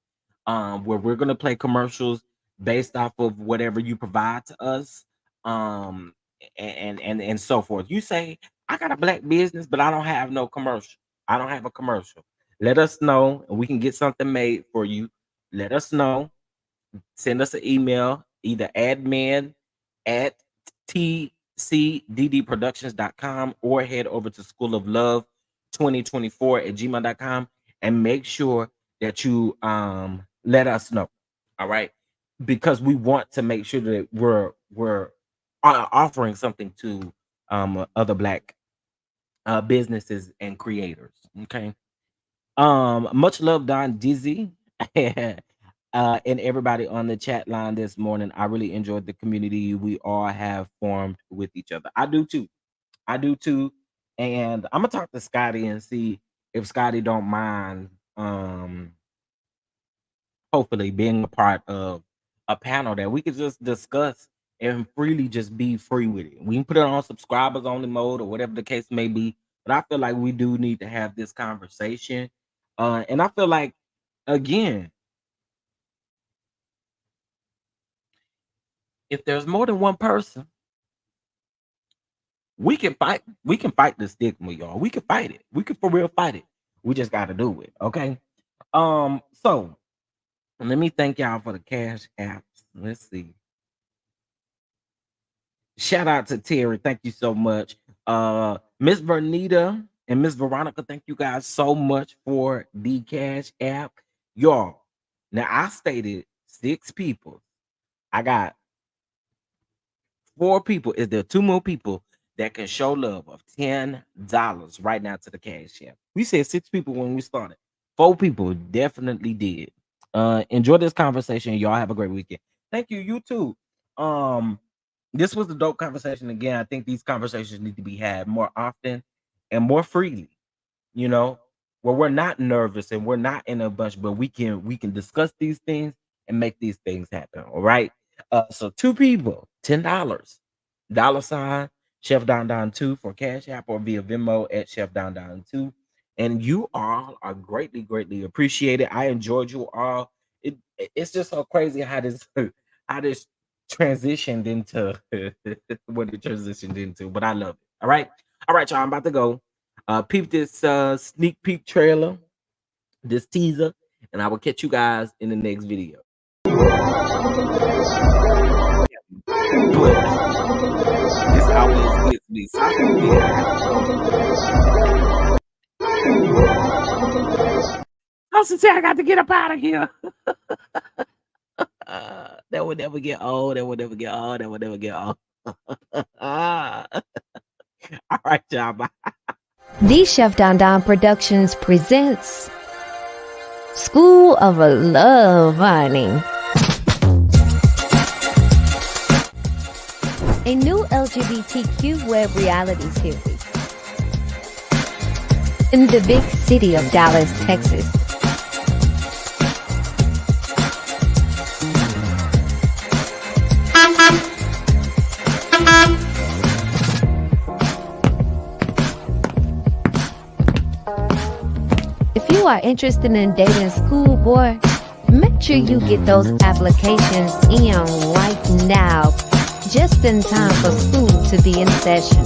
where we're gonna play commercials based off of whatever you provide to us, and so forth. You say I got a black business, but I don't have no commercial. I don't have a commercial. Let us know, and we can get something made for you. Let us know. Send us an email, either admin at tcddproductions.com or head over to School of Love 2024 at gmail.com, and make sure that you let us know. All right. Because we want to make sure that we're offering something to other black businesses and creators. Okay. Much love, Don Dizzy. And everybody on the chat line this morning. I really enjoyed the community we all have formed with each other. I do too. I do too. And I'm gonna talk to Scotty and see if Scotty don't mind hopefully being a part of a panel that we could just discuss and freely just be free with it. We can put it on subscribers only mode or whatever the case may be. But I feel like we do need to have this conversation. And I feel like, again, if there's more than one person, we can fight. We can fight the stigma, y'all. We can fight it. We can for real fight it. We just got to do it. Okay. So let me thank y'all for the cash apps. Let's see. Shout out to Terry. Thank you so much. Miss Vernita and Miss Veronica, thank you guys so much for the cash app. Y'all, now I stated 6 people. I got 4 people. Is there 2 more people that can show love of $10 right now to the cash app? We said 6 people when we started. 4 people definitely did. Enjoy this conversation. Y'all have a great weekend. Thank you. You too. This was a dope conversation. Again, I think these conversations need to be had more often and more freely, where we're not nervous and we're not in a bunch, but we can discuss these things and make these things happen. All right. So 2 people, $10, $ Chef Don Don 2 for Cash App or via Venmo at Chef Don Don 2. And you all are greatly, greatly appreciated. I enjoyed you all. It's just so crazy how this transitioned into what it transitioned into, but I love it. All right, y'all. I'm about to go. Peep this sneak peek trailer, this teaser, and I will catch you guys in the next video. This always gets me. So I got to get up out of here. That would never get old. That would never get old. That would never get old. All right, y'all. Bye. The Chef Don Don Productions presents School of Love, honey. A new LGBTQ web reality series in the big city of Dallas, Texas. If you are interested in dating school boy, make sure you get those applications in right now, just in time for school to be in session.